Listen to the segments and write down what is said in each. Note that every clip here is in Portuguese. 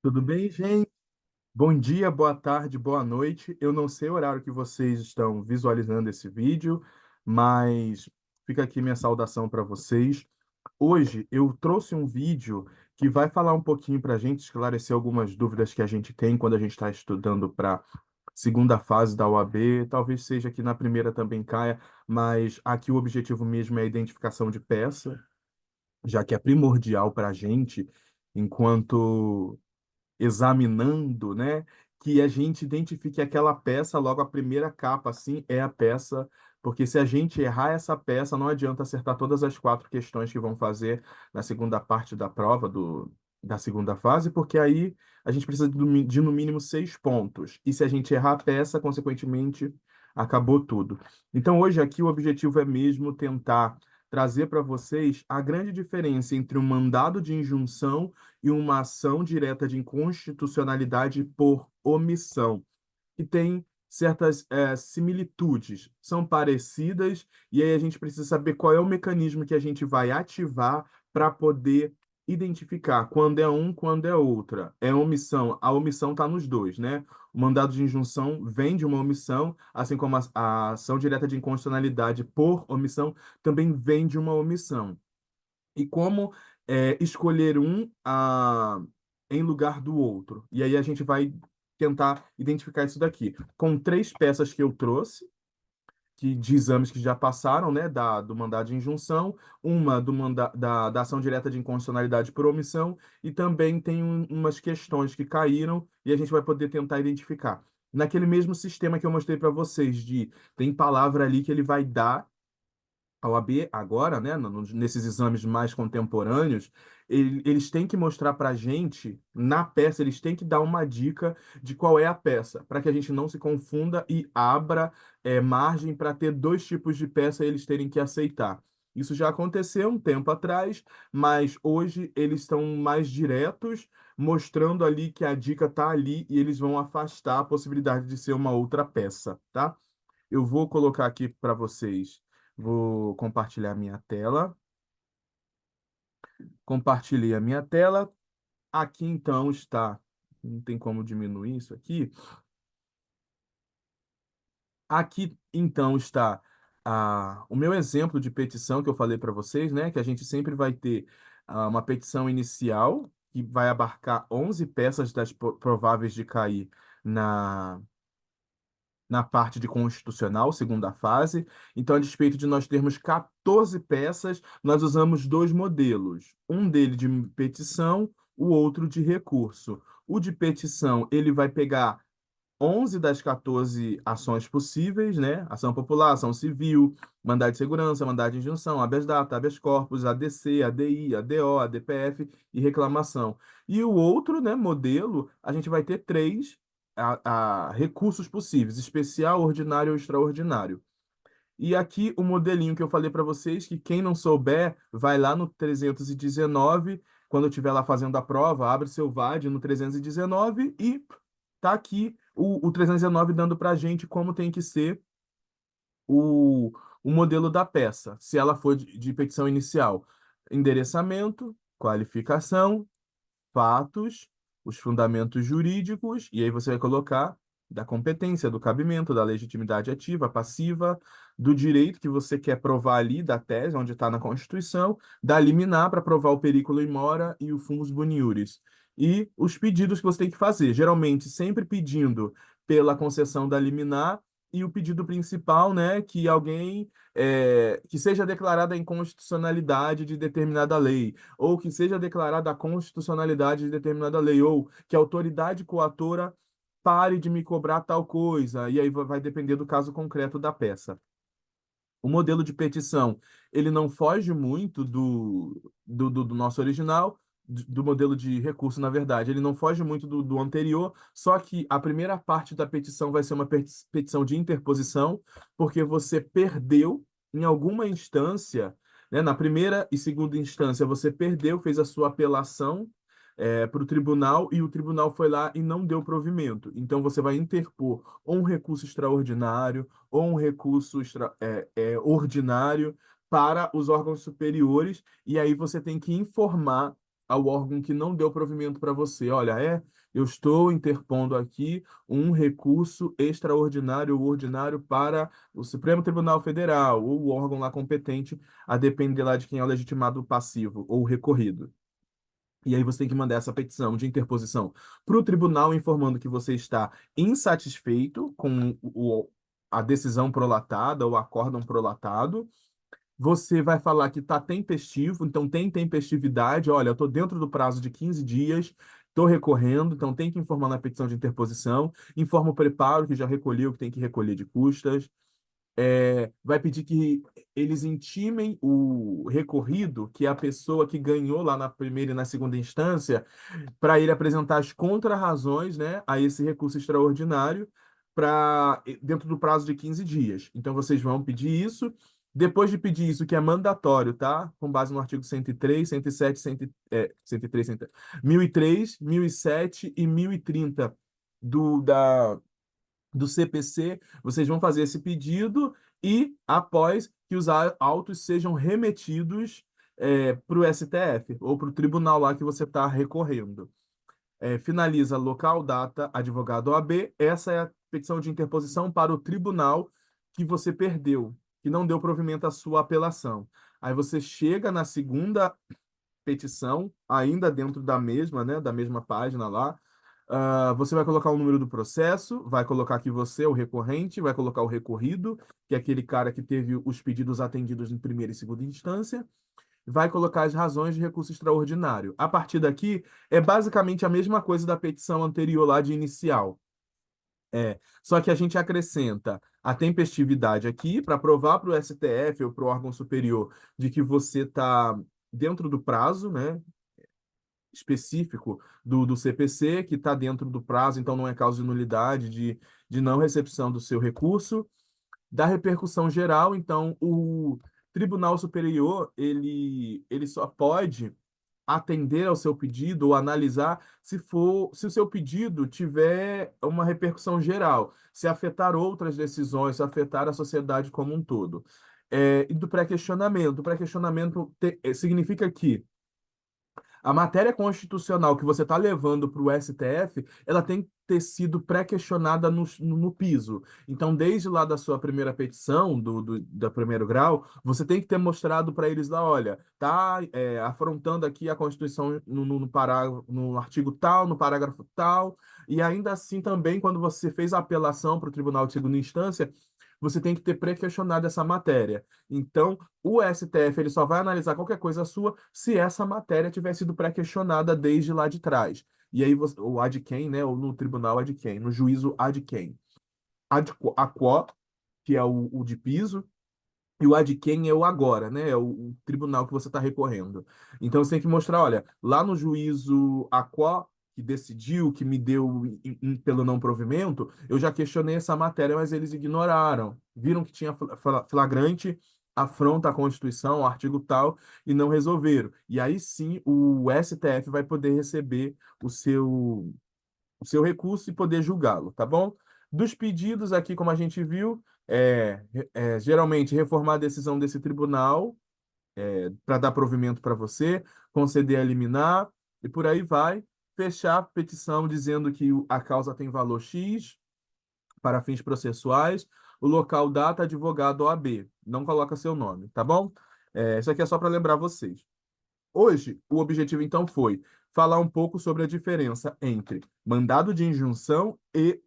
Tudo bem, gente? Bom dia, boa tarde, boa noite. Eu não sei o horário que vocês estão visualizando esse vídeo, mas fica aqui minha saudação para vocês. Hoje eu trouxe um vídeo que vai falar um pouquinho para a gente, esclarecer algumas dúvidas que a gente tem quando a gente está estudando para segunda fase da OAB. Talvez seja que na primeira também caia, mas aqui o objetivo mesmo é a identificação de peça, já que é primordial para a gente, enquanto examinando, né, que a gente identifique aquela peça, logo a primeira capa, assim, é a peça, porque se a gente errar essa peça, não adianta acertar todas as quatro questões que vão fazer na segunda parte da prova da segunda fase, porque aí a gente precisa de no mínimo 6 pontos. E se a gente errar a peça, consequentemente, acabou tudo. Então, hoje aqui o objetivo é mesmo tentar trazer para vocês a grande diferença entre um mandado de injunção e uma ação direta de inconstitucionalidade por omissão, que tem certas similitudes, são parecidas, e aí a gente precisa saber qual é o mecanismo que a gente vai ativar para poder identificar quando é um, quando é outra. É omissão, a omissão está nos dois, né? O mandado de injunção vem de uma omissão, assim como a ação direta de inconstitucionalidade por omissão também vem de uma omissão. E como escolher um em lugar do outro. E aí a gente vai tentar identificar isso daqui. Com três peças que eu trouxe, de exames que já passaram, né, do mandado de injunção, uma da ação direta de inconstitucionalidade por omissão, e também tem umas questões que caíram e a gente vai poder tentar identificar. Naquele mesmo sistema que eu mostrei para vocês, tem palavra ali que ele vai dar. A OAB agora, né, nesses exames mais contemporâneos, eles têm que mostrar para a gente, na peça, eles têm que dar uma dica de qual é a peça, para que a gente não se confunda e abra margem para ter dois tipos de peça e eles terem que aceitar. Isso já aconteceu um tempo atrás, mas hoje eles estão mais diretos, mostrando ali que a dica está ali e eles vão afastar a possibilidade de ser uma outra peça, tá? Eu vou colocar aqui para vocês. Vou compartilhar minha tela. Compartilhei a minha tela. Aqui então está. Não tem como diminuir isso aqui. Aqui então está o meu exemplo de petição que eu falei para vocês, né? Que a gente sempre vai ter uma petição inicial que vai abarcar 11 peças das prováveis de cair na na parte de constitucional, segunda fase. Então, a despeito de nós termos 14 peças, nós usamos dois modelos. Um dele de petição, o outro de recurso. O de petição, ele vai pegar 11 das 14 ações possíveis, né? Ação popular, ação civil, mandado de segurança, mandado de injunção, habeas data, habeas corpus, ADC, ADI, ADO, ADPF e reclamação. E o outro, né, modelo, a gente vai ter três recursos possíveis: especial, ordinário ou extraordinário. E aqui o modelinho que eu falei para vocês, que quem não souber, vai lá no 319, quando eu estiver lá fazendo a prova, abre seu VAD no 319 e tá aqui o 319 dando para a gente como tem que ser o, o modelo da peça, se ela for de petição inicial. Endereçamento, qualificação, fatos, os fundamentos jurídicos, e aí você vai colocar da competência, do cabimento, da legitimidade ativa, passiva, do direito que você quer provar ali, da tese, onde está na Constituição, da liminar para provar o periculo in mora e o fumus boniuris. E os pedidos que você tem que fazer, geralmente sempre pedindo pela concessão da liminar e o pedido principal, né, que alguém que seja declarada a inconstitucionalidade de determinada lei, ou que seja declarada a constitucionalidade de determinada lei, ou que a autoridade coatora pare de me cobrar tal coisa, e aí vai depender do caso concreto da peça. O modelo de petição, ele não foge muito do nosso original, do modelo de recurso, na verdade. Ele não foge muito do anterior, só que a primeira parte da petição vai ser uma petição de interposição, porque você perdeu em alguma instância, né? Na primeira e segunda instância, você perdeu, fez a sua apelação para o tribunal e o tribunal foi lá e não deu provimento. Então, você vai interpor ou um recurso extraordinário ou um recurso ordinário para os órgãos superiores, e aí você tem que informar ao órgão que não deu provimento para você. Olha, eu estou interpondo aqui um recurso extraordinário ou ordinário para o Supremo Tribunal Federal ou o órgão lá competente, a depender lá de quem é o legitimado passivo ou recorrido. E aí você tem que mandar essa petição de interposição para o tribunal informando que você está insatisfeito com a decisão prolatada ou o acórdão prolatado. Você vai falar que está tempestivo, então tem tempestividade. Olha, eu estou dentro do prazo de 15 dias, estou recorrendo, então tem que informar na petição de interposição. Informa o preparo que já recolheu, que tem que recolher de custas. Vai pedir que eles intimem o recorrido, que é a pessoa que ganhou lá na primeira e na segunda instância, para ele apresentar as contrarrazões, né, a esse recurso extraordinário dentro do prazo de 15 dias. Então, vocês vão pedir isso. Depois de pedir isso, que é mandatório, tá? Com base no artigo 103, 107, 103, 1003, 1007 e 1030 do CPC, vocês vão fazer esse pedido e, após que os autos sejam remetidos para o STF ou para o tribunal lá que você está recorrendo. Finaliza local, data, advogado OAB. Essa é a petição de interposição para o tribunal que você perdeu, que não deu provimento à sua apelação. Aí você chega na segunda petição, ainda dentro da mesma, né, da mesma página lá. Você vai colocar o número do processo, vai colocar que você é o recorrente, vai colocar o recorrido, que é aquele cara que teve os pedidos atendidos em primeira e segunda instância, vai colocar as razões de recurso extraordinário. A partir daqui, é basicamente a mesma coisa da petição anterior lá de inicial. Só que a gente acrescenta a tempestividade aqui para provar para o STF ou para o órgão superior de que você está dentro do prazo, né, específico do CPC, que está dentro do prazo, então não é causa de nulidade, de não recepção do seu recurso. Da repercussão geral, então, o Tribunal Superior, ele só pode atender ao seu pedido ou analisar se o seu pedido tiver uma repercussão geral, se afetar outras decisões, se afetar a sociedade como um todo. E do pré-questionamento. O pré-questionamento significa que a matéria constitucional que você está levando para o STF, ela tem que ter sido pré-questionada no piso. Então, desde lá da sua primeira petição, da primeiro grau, você tem que ter mostrado para eles lá, olha, tá afrontando aqui a Constituição no parágrafo, no artigo tal, no parágrafo tal, e ainda assim também, quando você fez a apelação para o Tribunal de Segunda Instância, você tem que ter pré-questionado essa matéria. Então, o STF ele só vai analisar qualquer coisa sua se essa matéria tiver sido pré-questionada desde lá de trás. E aí, o ad quem, né? Ou no tribunal ad quem, no juízo ad quem. A quo, que é o de piso, e o ad quem é o agora, né? É o tribunal que você está recorrendo. Então você tem que mostrar, olha, lá no juízo a qual que decidiu, que me deu pelo não provimento, eu já questionei essa matéria, mas eles ignoraram. Viram que tinha flagrante afronta à Constituição, ao artigo tal, e não resolveram. E aí sim o STF vai poder receber o seu recurso e poder julgá-lo, tá bom? Dos pedidos aqui, como a gente viu, geralmente reformar a decisão desse tribunal para dar provimento para você, conceder a liminar e por aí vai. Fechar a petição dizendo que a causa tem valor X para fins processuais, o local, data, advogado OAB. Não coloca seu nome, tá bom? Isso aqui é só para lembrar vocês. Hoje, o objetivo então foi falar um pouco sobre a diferença entre mandado de injunção e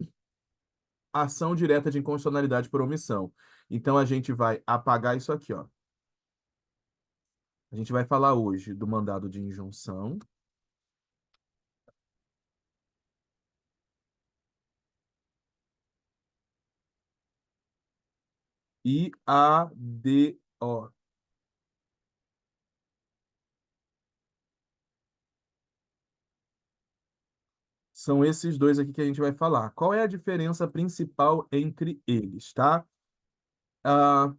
ação direta de inconstitucionalidade por omissão. Então a gente vai apagar isso aqui, ó. A gente vai falar hoje do mandado de injunção e ADO. São esses dois aqui que a gente vai falar. Qual é a diferença principal entre eles, tá? Ah,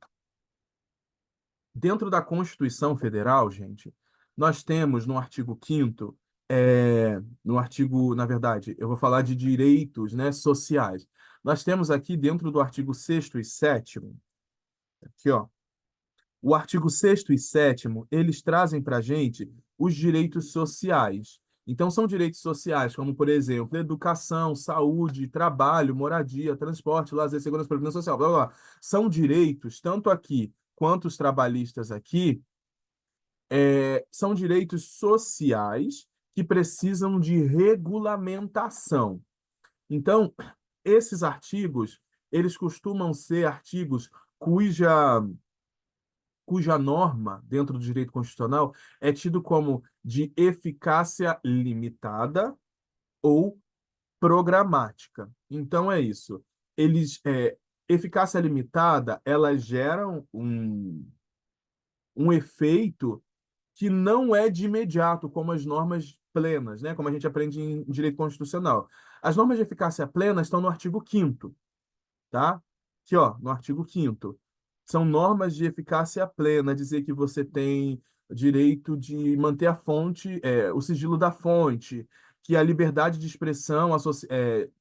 Dentro da Constituição Federal, gente, nós temos no artigo 5º, no artigo, na verdade, eu vou falar de direitos, né, sociais. Nós temos aqui dentro do artigo 6º e 7º, aqui, ó, o artigo 6º e 7º, eles trazem para a gente os direitos sociais. Então, são direitos sociais, como, por exemplo, educação, saúde, trabalho, moradia, transporte, lazer, segurança, previdência social, blá, blá, blá. São direitos, tanto aqui quanto os trabalhistas aqui, são direitos sociais que precisam de regulamentação. Então, esses artigos, eles costumam ser artigos cuja, cuja norma, dentro do direito constitucional, é tido como de eficácia limitada ou programática. Então, é isso. Eles, eficácia limitada, elas geram um efeito que não é de imediato, como as normas plenas, né? Como a gente aprende em direito constitucional. As normas de eficácia plena estão no artigo 5º, tá? Aqui, ó, no artigo 5º. São normas de eficácia plena, dizer que você tem direito de manter a fonte, o sigilo da fonte, que a liberdade de expressão,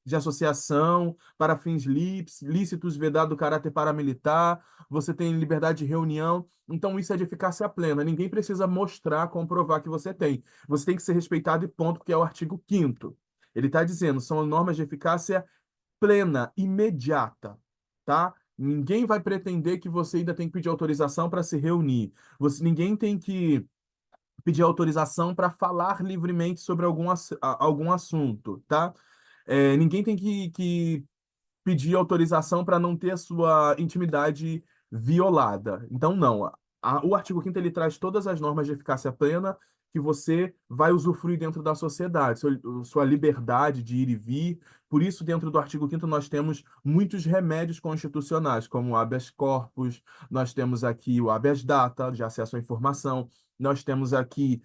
de associação para fins lícitos, vedado o caráter paramilitar, você tem liberdade de reunião. Então, isso é de eficácia plena. Ninguém precisa mostrar, comprovar que você tem. Você tem que ser respeitado e ponto, porque é o artigo 5º. Ele está dizendo, são normas de eficácia plena, imediata, tá? Ninguém vai pretender que você ainda tem que pedir autorização para se reunir. Ninguém tem que pedir autorização para falar livremente sobre algum assunto, tá? Ninguém tem que pedir autorização para não ter a sua intimidade violada. Então, não. O artigo 5º ele traz todas as normas de eficácia plena que você vai usufruir dentro da sociedade, sua liberdade de ir e vir. Por isso, dentro do artigo 5º nós temos muitos remédios constitucionais, como o habeas corpus, nós temos aqui o habeas data, de acesso à informação, nós temos aqui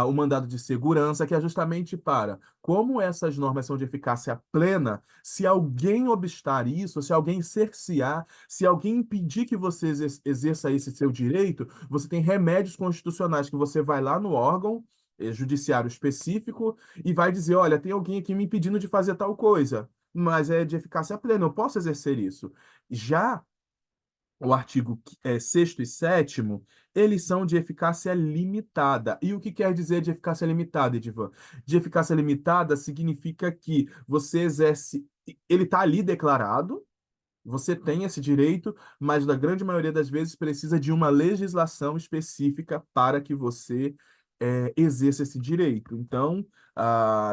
o mandado de segurança, que é justamente para, como essas normas são de eficácia plena, se alguém obstar isso, se alguém cercear, se alguém impedir que você exerça esse seu direito, você tem remédios constitucionais que você vai lá no órgão judiciário específico e vai dizer, olha, tem alguém aqui me impedindo de fazer tal coisa, mas é de eficácia plena, eu posso exercer isso. Já o artigo 6º e 7º, eles são de eficácia limitada. E o que quer dizer de eficácia limitada, Edivan? De eficácia limitada significa que você exerce, ele está ali declarado, você tem esse direito, mas na grande maioria das vezes precisa de uma legislação específica para que você exerça esse direito. Então,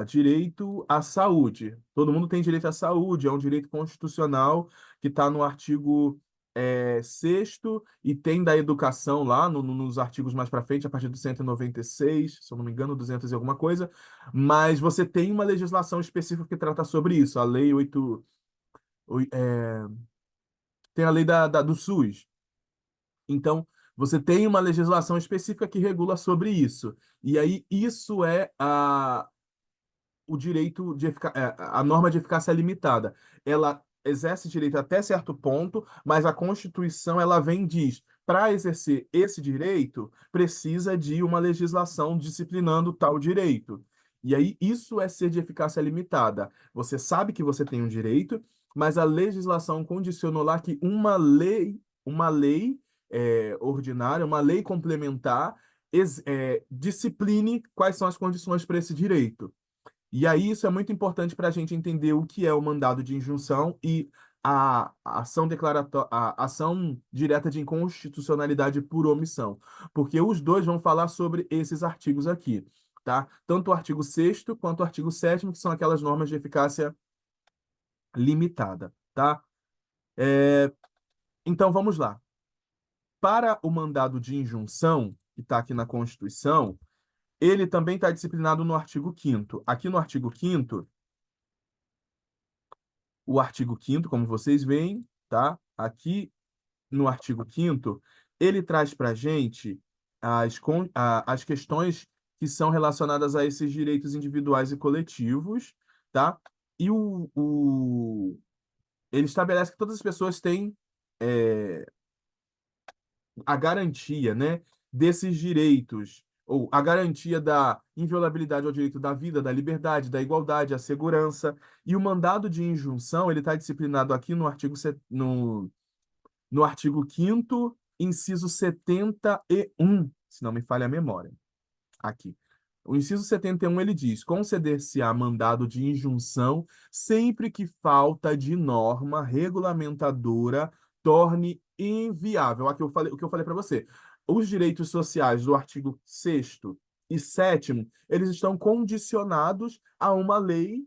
direito à saúde. Todo mundo tem direito à saúde, é um direito constitucional que está no artigo 6º e tem da educação lá nos artigos mais para frente, a partir do 196, se eu não me engano, 200 e alguma coisa, mas você tem uma legislação específica que trata sobre isso, a Lei 8, tem a lei do SUS. Então, você tem uma legislação específica que regula sobre isso. E aí, isso é o direito a norma de eficácia limitada. Ela exerce direito até certo ponto, mas a Constituição ela vem e diz, para exercer esse direito, precisa de uma legislação disciplinando tal direito. E aí, isso é ser de eficácia limitada. Você sabe que você tem um direito, mas a legislação condicionou lá que uma lei ordinária, uma lei complementar, discipline quais são as condições para esse direito. E aí isso é muito importante para a gente entender o que é o mandado de injunção e a ação a ação direta de inconstitucionalidade por omissão, porque os dois vão falar sobre esses artigos aqui, tá? Tanto o artigo 6º quanto o artigo 7º, que são aquelas normas de eficácia limitada, tá? Então vamos lá. Para o mandado de injunção, que está aqui na Constituição, ele também está disciplinado no artigo 5º. Aqui no artigo 5º, o artigo 5º, como vocês veem, tá? Aqui no artigo 5º, ele traz para a gente as questões que são relacionadas a esses direitos individuais e coletivos, tá? E ele estabelece que todas as pessoas têm é, a garantia, né, desses direitos, ou a garantia da inviolabilidade ao direito da vida, da liberdade, da igualdade, à segurança. E o mandado de injunção, ele está disciplinado aqui no artigo 5º, inciso 71, se não me falha a memória. Aqui. O inciso 71 ele diz: conceder-se-á mandado de injunção sempre que falta de norma regulamentadora torne inviável. Aqui eu falei, o que eu falei para você. Os direitos sociais do artigo 6º e 7º, eles estão condicionados a uma lei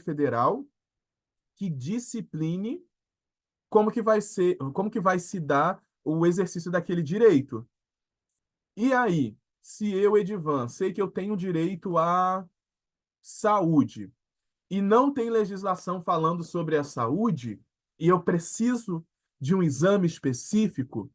federal que discipline como que vai se dar o exercício daquele direito. E aí, se eu, Edivan, sei que eu tenho direito à saúde e não tem legislação falando sobre a saúde, e eu preciso de um exame específico,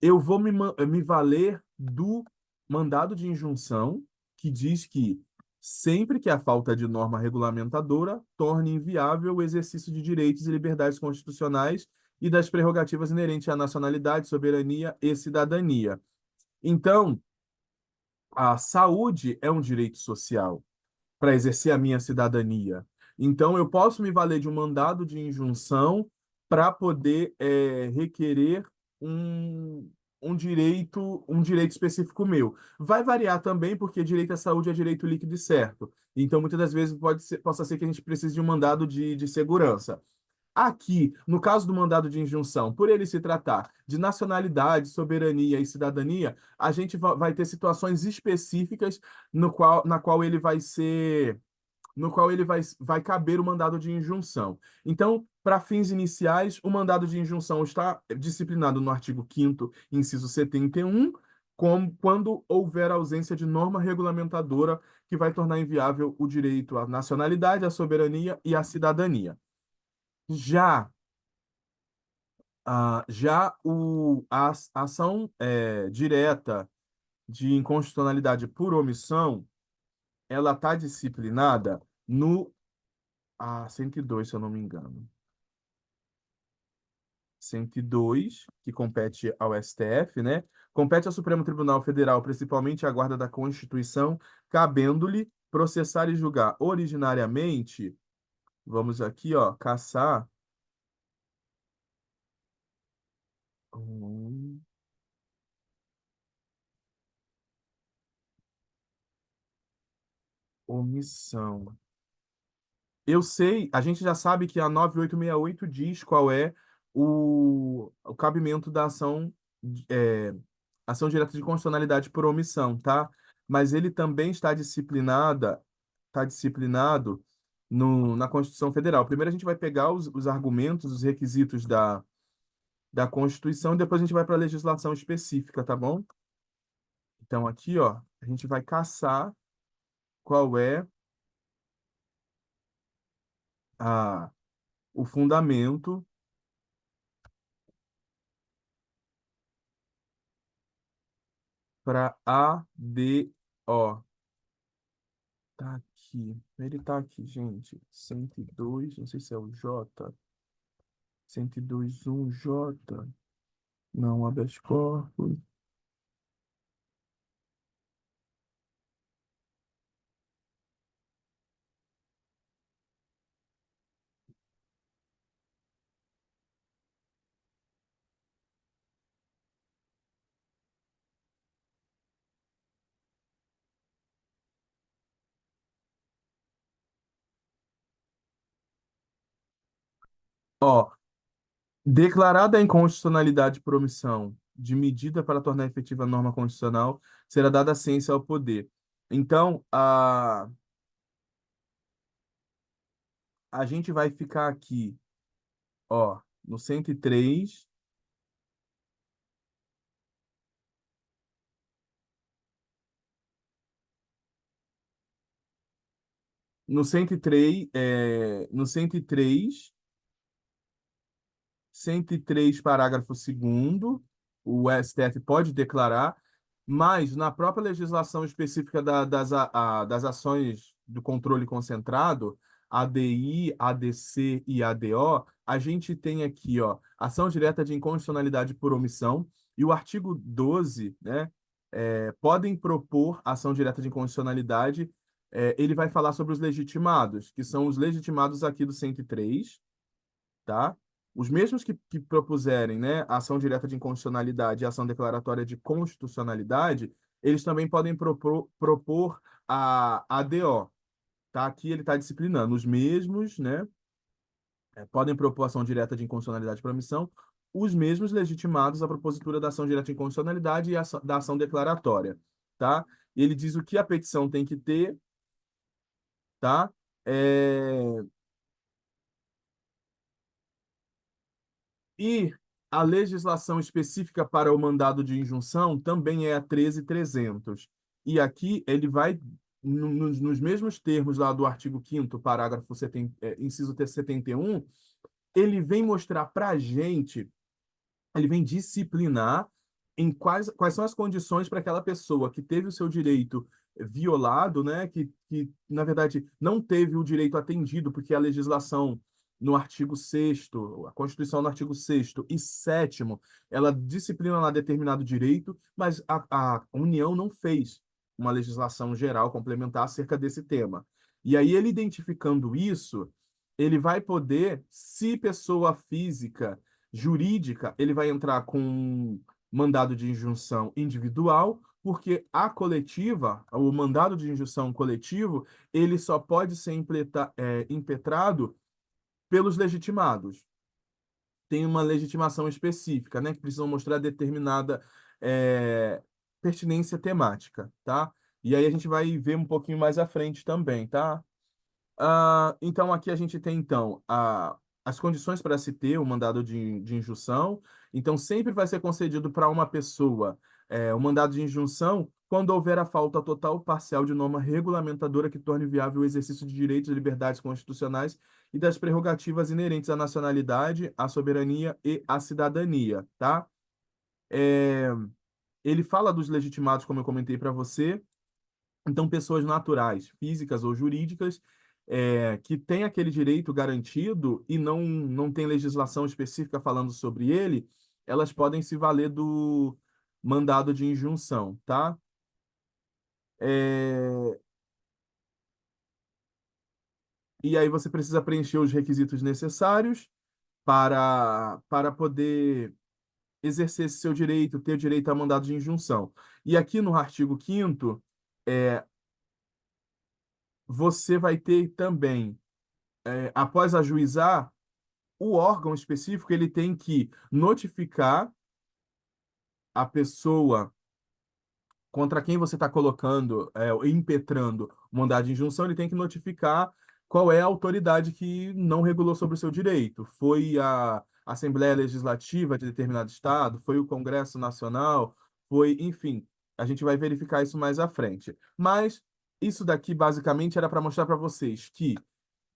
eu vou me valer do mandado de injunção, que diz que sempre que a falta de norma regulamentadora torne inviável o exercício de direitos e liberdades constitucionais e das prerrogativas inerentes à nacionalidade, soberania e cidadania. Então, a saúde é um direito social para exercer a minha cidadania. Então, eu posso me valer de um mandado de injunção para poder requerer um, um direito específico meu. Vai variar também, porque direito à saúde é direito líquido e certo. Então, muitas das vezes possa ser que a gente precise de um mandado de segurança. Aqui, no caso do mandado de injunção, por ele se tratar de nacionalidade, soberania e cidadania, a gente vai ter situações específicas na qual ele vai ser, no qual ele vai caber o mandado de injunção. Então, para fins iniciais, o mandado de injunção está disciplinado no artigo 5º, inciso 71, quando houver ausência de norma regulamentadora que vai tornar inviável o direito à nacionalidade, à soberania e à cidadania. Já a ação direta de inconstitucionalidade por omissão, ela está disciplinada no 102, se eu não me engano. 102, que compete ao STF, né? Compete ao Supremo Tribunal Federal, principalmente à Guarda da Constituição, cabendo-lhe processar e julgar originariamente, vamos aqui, ó, caçar hum, omissão. Eu sei, a gente já sabe que a 9868 diz qual é o cabimento da é, ação direta de constitucionalidade por omissão, tá? Mas ele também está disciplinado na Constituição Federal. Primeiro a gente vai pegar os argumentos, os requisitos da Constituição e depois a gente vai para a legislação específica, tá bom? Então aqui, ó, a gente vai caçar qual é a, o fundamento para ADO. Tá aqui. Ele tá aqui, gente. 102, não sei se é o J. 102.1 J. Não, habeas corpus. Ó, declarada a inconstitucionalidade por omissão de medida para tornar efetiva a norma constitucional, será dada a ciência ao poder. Então, a gente vai ficar aqui, ó, no 103, no 103, no 103, parágrafo segundo, o STF pode declarar, mas na própria legislação específica das ações do controle concentrado, ADI, ADC e ADO, a gente tem aqui, ó, ação direta de inconstitucionalidade por omissão, e o artigo 12, né, podem propor ação direta de inconstitucionalidade, ele vai falar sobre os legitimados, que são os legitimados aqui do 103, tá? Os mesmos que propuserem, né, a ação direta de inconstitucionalidade e a ação declaratória de constitucionalidade, eles também podem propor a ADO, tá? Aqui ele está disciplinando os mesmos, né? Podem propor ação direta de inconstitucionalidade para omissão, os mesmos legitimados à propositura da ação direta de inconstitucionalidade e da ação declaratória, tá? E ele diz o que a petição tem que ter, tá? É, E a legislação específica para o mandado de injunção também é a 13.300. E aqui ele vai, nos mesmos termos lá do artigo 5º, parágrafo 70, inciso 71, ele vem mostrar para a gente, ele vem disciplinar em quais são as condições para aquela pessoa que teve o seu direito violado, né, que na verdade não teve o direito atendido, porque a legislação no artigo 6º, a Constituição no artigo 6º e 7º, ela disciplina lá determinado direito, mas a União não fez uma legislação geral complementar acerca desse tema. E aí ele identificando isso, ele vai poder, se pessoa física jurídica, ele vai entrar com um mandado de injunção individual, porque a coletiva, o mandado de injunção coletivo, ele só pode ser impetrado pelos legitimados. Tem uma legitimação específica, né, que precisam mostrar determinada é, pertinência temática, tá? E aí a gente vai ver um pouquinho mais à frente também, tá? Então, aqui a gente tem, então, as condições para se ter o mandado de injunção. Então, sempre vai ser concedido para uma pessoa o mandado de injunção quando houver a falta total ou parcial de norma regulamentadora que torne viável o exercício de direitos e liberdades constitucionais e das prerrogativas inerentes à nacionalidade, à soberania e à cidadania, tá? É, Ele fala dos legitimados, como eu comentei para você, então, pessoas naturais, físicas ou jurídicas, que têm aquele direito garantido e não tem legislação específica falando sobre ele, elas podem se valer do mandado de injunção, tá? É, e aí você precisa preencher os requisitos necessários para poder exercer esse seu direito, ter o direito a mandado de injunção. E aqui no artigo 5º, você vai ter também, após ajuizar, o órgão específico ele tem que notificar a pessoa contra quem você está colocando, impetrando o mandado de injunção, ele tem que notificar qual é a autoridade que não regulou sobre o seu direito. Foi a Assembleia Legislativa de determinado estado, foi o Congresso Nacional, foi, enfim, a gente vai verificar isso mais à frente. Mas isso daqui basicamente era para mostrar para vocês que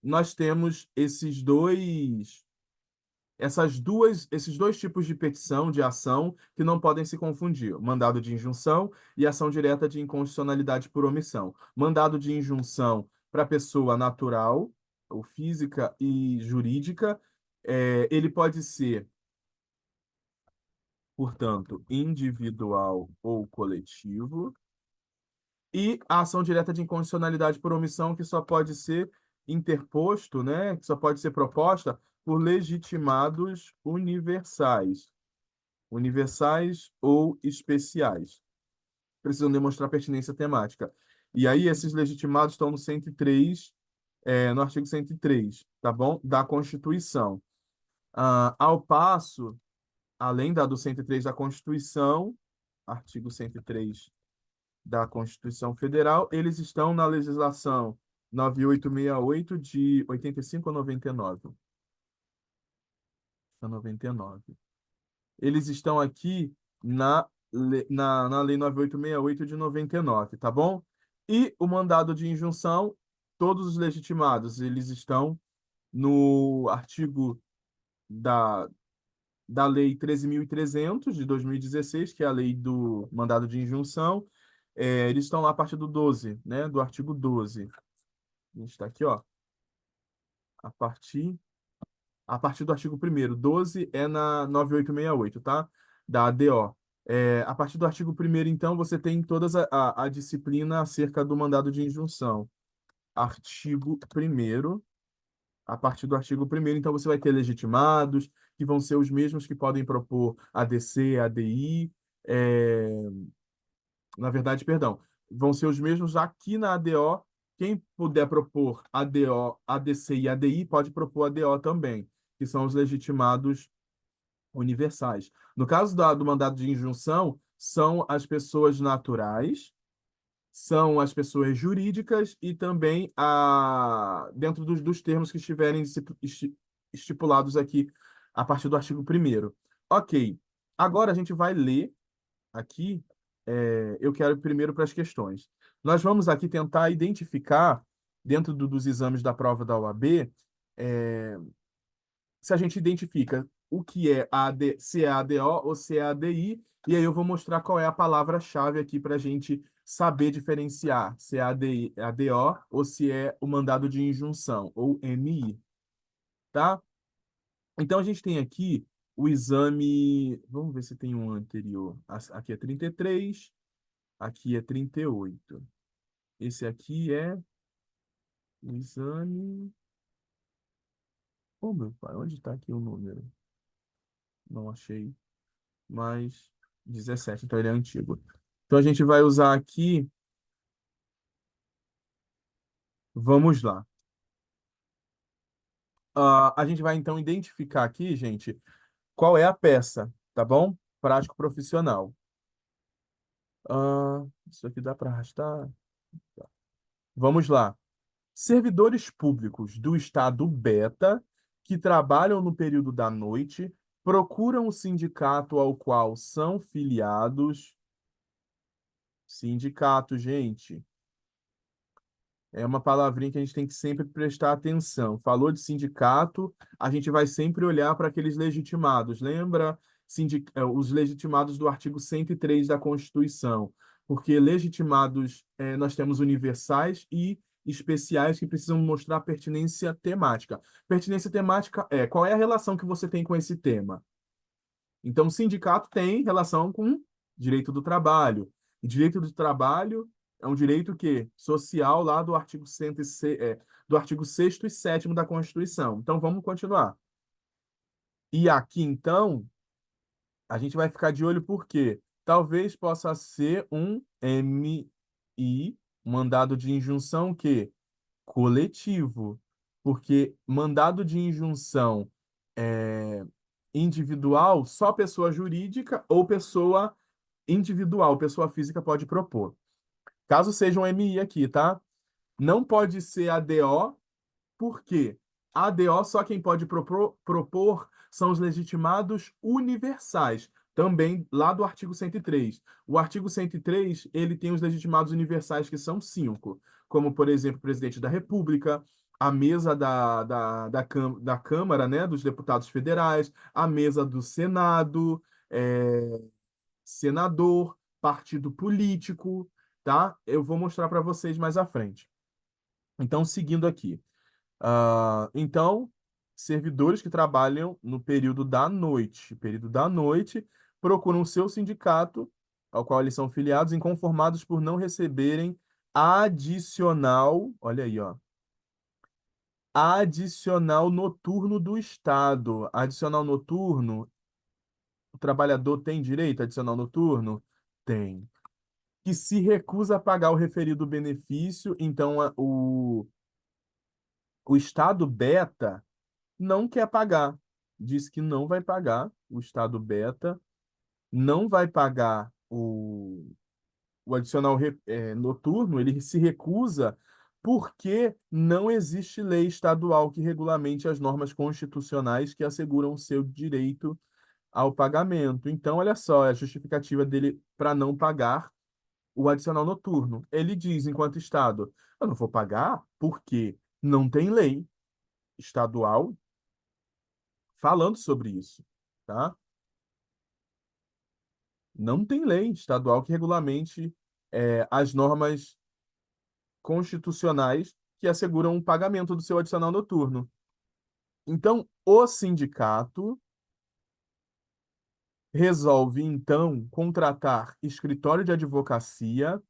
nós temos esses dois tipos de petição, de ação, que não podem se confundir: mandado de injunção e ação direta de inconstitucionalidade por omissão. Mandado de injunção para pessoa natural, ou física e jurídica, ele pode ser, portanto, individual ou coletivo, e a ação direta de inconstitucionalidade por omissão, que só pode ser interposto, né, que só pode ser proposta por legitimados universais ou especiais. Precisam demonstrar pertinência temática. E aí, esses legitimados estão no 103, no artigo 103, tá bom? Da Constituição. Ao passo, além do 103 da Constituição, artigo 103 da Constituição Federal, eles estão na legislação 9868 de 85 a 99. A 99. Eles estão aqui na Lei 9868 de 99, tá bom? E o mandado de injunção, todos os legitimados, eles estão no artigo da, da Lei 13.300 de 2016, que é a lei do mandado de injunção. Eles estão lá a partir do 12, né? Do artigo 12. A gente está aqui, ó. A partir a partir do artigo 1º. 12 é na 9868, tá? Da ADO. A partir do artigo 1º, então, você tem toda a disciplina acerca do mandado de injunção. Artigo 1º. A partir do artigo 1º, então, você vai ter legitimados, que vão ser os mesmos que podem propor ADC, ADI, Na verdade, perdão, vão ser os mesmos aqui na ADO. Quem puder propor ADO, ADC e ADI pode propor ADO também, que são os legitimados universais. No caso do mandado de injunção, são as pessoas naturais, são as pessoas jurídicas e também dentro dos termos que estiverem estipulados aqui a partir do artigo 1º. Ok, agora a gente vai ler aqui, eu quero ir primeiro para as questões. Nós vamos aqui tentar identificar, dentro dos exames da prova da OAB, é, se a gente identifica o que é AD, se é ADO ou se é ADI, e aí eu vou mostrar qual é a palavra-chave aqui para a gente saber diferenciar se é ADI, ADO ou se é o mandado de injunção, ou MI, tá? Então a gente tem aqui o exame, vamos ver se tem um anterior. Aqui é 33, aqui é 38. Esse aqui é o exame. Oh, meu pai, onde está aqui o número? Não achei. Mais 17, então ele é antigo. Então a gente vai usar aqui, vamos lá. A gente vai então identificar aqui, gente, qual é a peça, tá bom? Prático profissional. Isso aqui dá para arrastar? Vamos lá. Servidores públicos do estado beta que trabalham no período da noite procuram o sindicato ao qual são filiados. Sindicato, gente. É uma palavrinha que a gente tem que sempre prestar atenção. Falou de sindicato, a gente vai sempre olhar para aqueles legitimados. Lembra os legitimados do artigo 103 da Constituição? Porque legitimados, nós temos universais e especiais que precisam mostrar pertinência temática. Pertinência temática é qual é a relação que você tem com esse tema? Então, o sindicato tem relação com direito do trabalho. E direito do trabalho é um direito que social lá do artigo 106, do artigo 6º e 7º da Constituição. Então, vamos continuar. E aqui, então, a gente vai ficar de olho porque talvez possa ser um MI, mandado de injunção que coletivo, porque mandado de injunção é, individual, só pessoa jurídica ou pessoa individual, pessoa física pode propor. Caso seja um MI aqui, tá? Não pode ser ADO, por quê? ADO só quem pode propor são os legitimados universais, também lá do artigo 103. O artigo 103, ele tem os legitimados universais que são 5, como, por exemplo, o presidente da República, a mesa da Câmara, né, dos deputados federais, a mesa do Senado, senador, partido político, tá? Eu vou mostrar para vocês mais à frente. Então, seguindo aqui. Então, servidores que trabalham no período da noite, procuram o seu sindicato, ao qual eles são filiados, inconformados por não receberem adicional, olha aí, ó, adicional noturno do Estado. Adicional noturno, o trabalhador tem direito a adicional noturno? Tem. Que se recusa a pagar o referido benefício, então o Estado beta não quer pagar. Diz que não vai pagar, o estado beta não vai pagar o adicional noturno, ele se recusa porque não existe lei estadual que regulamente as normas constitucionais que asseguram o seu direito ao pagamento. Então, olha só, é a justificativa dele para não pagar o adicional noturno. Ele diz, enquanto Estado, eu não vou pagar porque não tem lei estadual falando sobre isso, tá? Não tem lei estadual que regulamente as normas constitucionais que asseguram o pagamento do seu adicional noturno. Então, o sindicato resolve, então, contratar escritório de advocacia.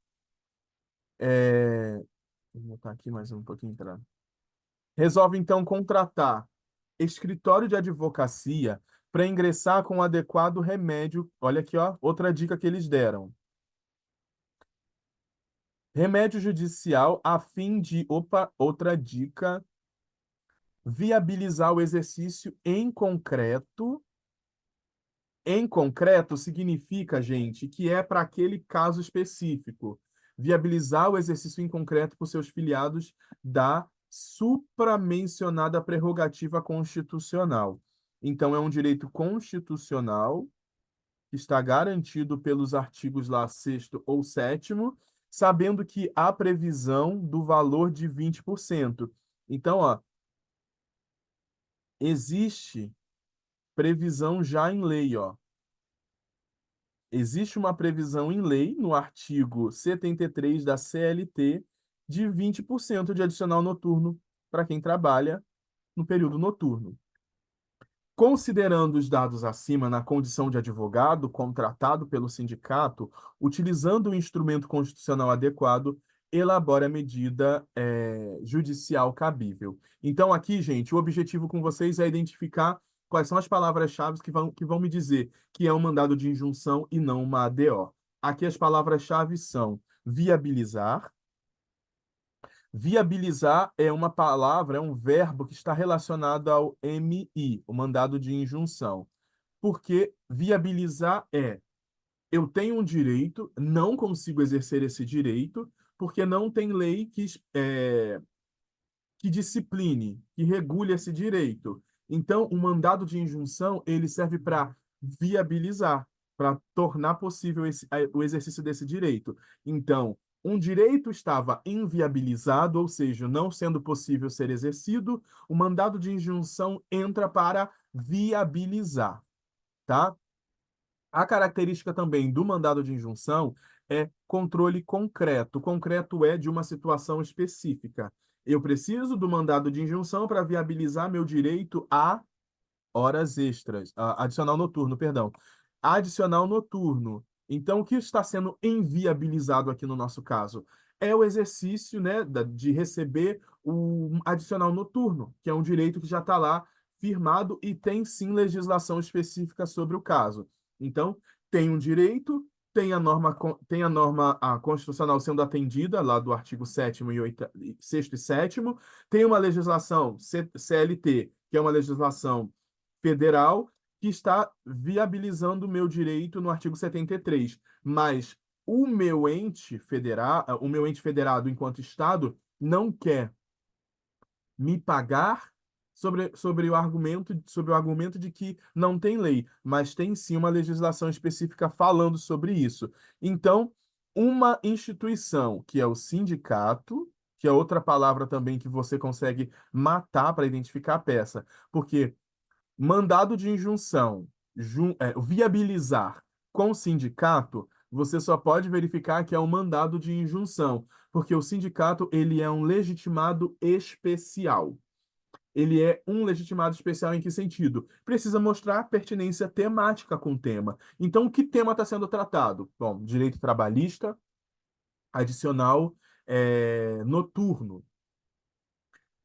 Vou botar aqui mais um pouquinho para. Resolve, então, contratar escritório de advocacia para ingressar com o adequado remédio. Olha aqui, ó, outra dica que eles deram. Remédio judicial a fim de, opa, outra dica, viabilizar o exercício em concreto. Em concreto significa, gente, que é para aquele caso específico. Viabilizar o exercício em concreto por seus filiados da supramencionada prerrogativa constitucional. Então, é um direito constitucional que está garantido pelos artigos lá 6º ou 7º, sabendo que há previsão do valor de 20%. Então, ó, existe previsão já em lei, ó. Existe uma previsão em lei, no artigo 73 da CLT, de 20% de adicional noturno para quem trabalha no período noturno. Considerando os dados acima na condição de advogado contratado pelo sindicato, utilizando o instrumento constitucional adequado, elabora a medida judicial cabível. Então, aqui, gente, o objetivo com vocês é identificar quais são as palavras-chave que vão me dizer que é um mandado de injunção e não uma ADO. Aqui as palavras-chave são viabilizar. Viabilizar é uma palavra, é um verbo que está relacionado ao MI, o mandado de injunção. Porque viabilizar é eu tenho um direito, não consigo exercer esse direito, porque não tem lei que discipline, que regule esse direito. Então, o mandado de injunção, ele serve para viabilizar, para tornar possível o exercício desse direito. Então, um direito estava inviabilizado, ou seja, não sendo possível ser exercido, o mandado de injunção entra para viabilizar, tá? A característica também do mandado de injunção é controle concreto. Concreto é de uma situação específica. Eu preciso do mandado de injunção para viabilizar meu direito a horas extras, adicional noturno, perdão. Adicional noturno. Então, o que está sendo inviabilizado aqui no nosso caso? É o exercício, né, de receber o adicional noturno, que é um direito que já está lá firmado e tem sim legislação específica sobre o caso. Então, tem um direito, tem a norma constitucional sendo atendida, lá do artigo 7º e 6º e 7º, tem uma legislação CLT, que é uma legislação federal que está viabilizando o meu direito no artigo 73. Mas o meu ente federado enquanto Estado não quer me pagar sobre o argumento de que não tem lei, mas tem sim uma legislação específica falando sobre isso. Então, uma instituição, que é o sindicato, que é outra palavra também que você consegue matar para identificar a peça, porque mandado de injunção, viabilizar com o sindicato, você só pode verificar que é um mandado de injunção, porque o sindicato ele é um legitimado especial. Ele é um legitimado especial em que sentido? Precisa mostrar pertinência temática com o tema. Então, que tema está sendo tratado? Bom, direito trabalhista, adicional, noturno.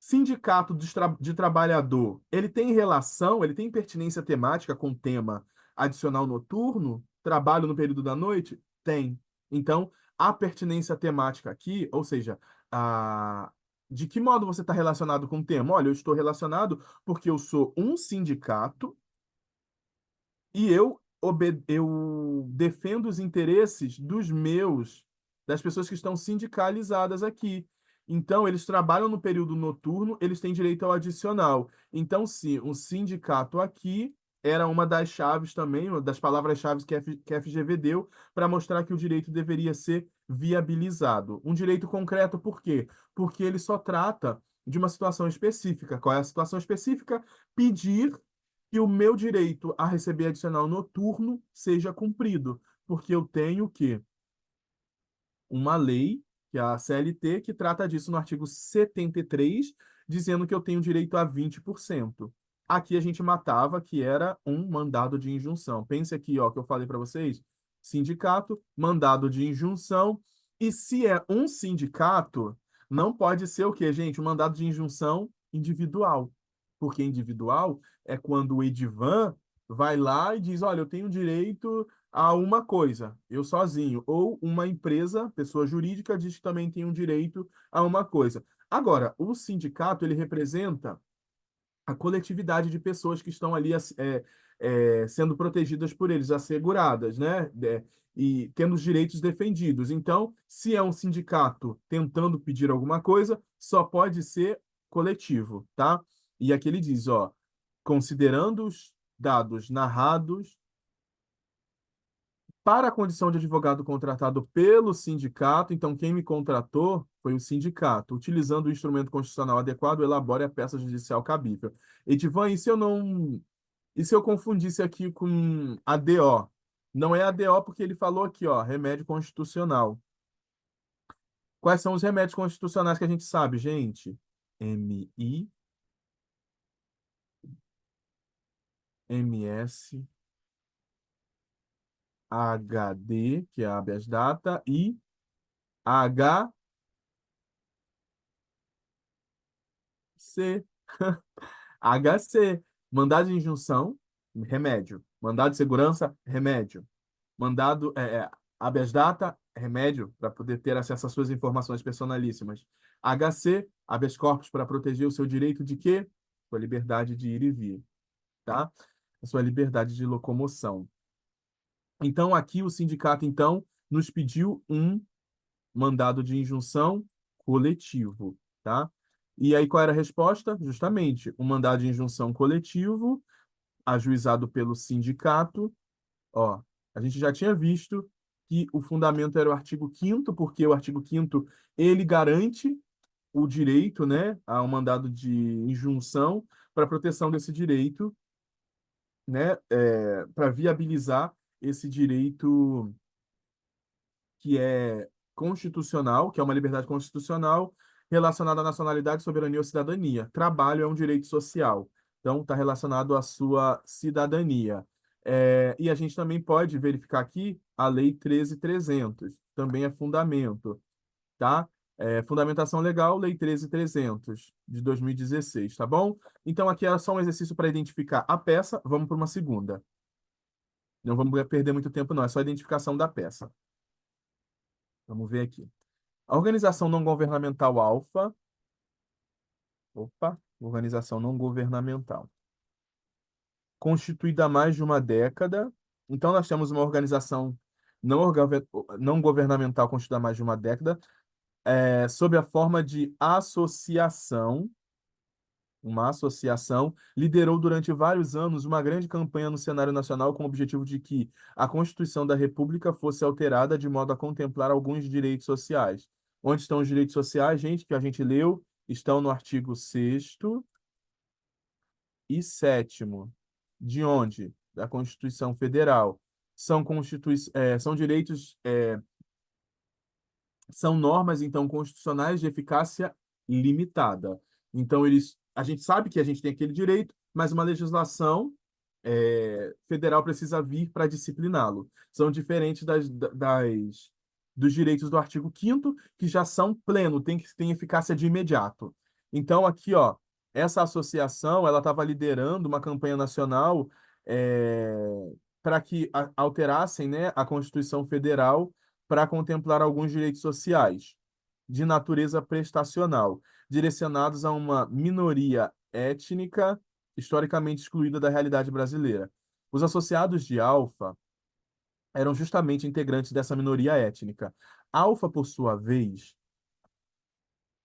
Sindicato de trabalhador, ele tem relação, ele tem pertinência temática com o tema adicional noturno? Trabalho no período da noite? Tem. Então, a pertinência temática aqui, ou seja, de que modo você está relacionado com o tema? Olha, eu estou relacionado porque eu sou um sindicato e eu defendo os interesses das pessoas que estão sindicalizadas aqui. Então, eles trabalham no período noturno, eles têm direito ao adicional. Então, sim, um sindicato aqui era uma das chaves também, uma das palavras-chave que a FGV deu para mostrar que o direito deveria ser viabilizado. Um direito concreto, por quê? Porque ele só trata de uma situação específica. Qual é a situação específica? Pedir que o meu direito a receber adicional noturno seja cumprido, porque eu tenho que uma lei, que é a CLT, que trata disso no artigo 73, dizendo que eu tenho direito a 20%. Aqui a gente matava que era um mandado de injunção. Pense aqui, ó, que eu falei para vocês, sindicato, mandado de injunção, e se é um sindicato, não pode ser o quê, gente? Um mandado de injunção individual. Porque individual é quando o Edivan vai lá e diz, olha, eu tenho direito a uma coisa, eu sozinho, ou uma empresa, pessoa jurídica, diz que também tem um direito a uma coisa. Agora, o sindicato, ele representa a coletividade de pessoas que estão ali sendo protegidas por eles, asseguradas, né? E tendo os direitos defendidos. Então, se é um sindicato tentando pedir alguma coisa, só pode ser coletivo, tá? E aqui ele diz, ó, considerando os dados narrados para a condição de advogado contratado pelo sindicato, então quem me contratou foi o sindicato. Utilizando o instrumento constitucional adequado, elabore a peça judicial cabível. Edivan, e se eu não. E se eu confundisse aqui com ADO? Não é ADO porque ele falou aqui, ó, remédio constitucional. Quais são os remédios constitucionais que a gente sabe, gente? MI, MS, HD, que é habeas data, e HC. HC, mandado de injunção, remédio. Mandado de segurança, remédio. Mandado, habeas data, remédio, para poder ter acesso às suas informações personalíssimas. HC, habeas corpus, para proteger o seu direito de quê? Sua liberdade de ir e vir, tá? A sua liberdade de locomoção. Então, aqui o sindicato, então, nos pediu um mandado de injunção coletivo, tá? E aí, qual era a resposta? Justamente, um mandado de injunção coletivo, ajuizado pelo sindicato. Ó, a gente já tinha visto que o fundamento era o artigo 5º, porque o artigo 5º ele garante o direito, né, a um mandado de injunção para proteção desse direito, né, para viabilizar esse direito que é constitucional, que é uma liberdade constitucional relacionada à nacionalidade, soberania ou cidadania. Trabalho é um direito social, então está relacionado à sua cidadania. E a gente também pode verificar aqui a Lei 13.300, também é fundamento, tá? Fundamentação Legal, Lei 13.300, de 2016, tá bom? Então aqui é só um exercício para identificar a peça, vamos para uma segunda. Não vamos perder muito tempo, não, é só a identificação da peça. Vamos ver aqui. A organização não governamental Alfa, organização não governamental, constituída há mais de uma década. Então, nós temos uma organização não governamental constituída há mais de uma década, sob a forma de associação. Uma associação liderou durante vários anos uma grande campanha no cenário nacional com o objetivo de que a Constituição da República fosse alterada de modo a contemplar alguns direitos sociais. Onde estão os direitos sociais, gente, que a gente leu? Estão no artigo 6º e 7º. De onde? Da Constituição Federal. São direitos, são normas, então, constitucionais de eficácia limitada. Então, a gente sabe que a gente tem aquele direito, mas uma legislação federal precisa vir para discipliná-lo. São diferentes dos direitos do artigo 5º, que já são pleno, tem eficácia de imediato. Então, aqui, ó, essa associação, ela estava liderando uma campanha nacional para que alterassem, né, a Constituição Federal para contemplar alguns direitos sociais de natureza prestacional, direcionados a uma minoria étnica historicamente excluída da realidade brasileira. Os associados de Alfa eram justamente integrantes dessa minoria étnica. Alfa, por sua vez,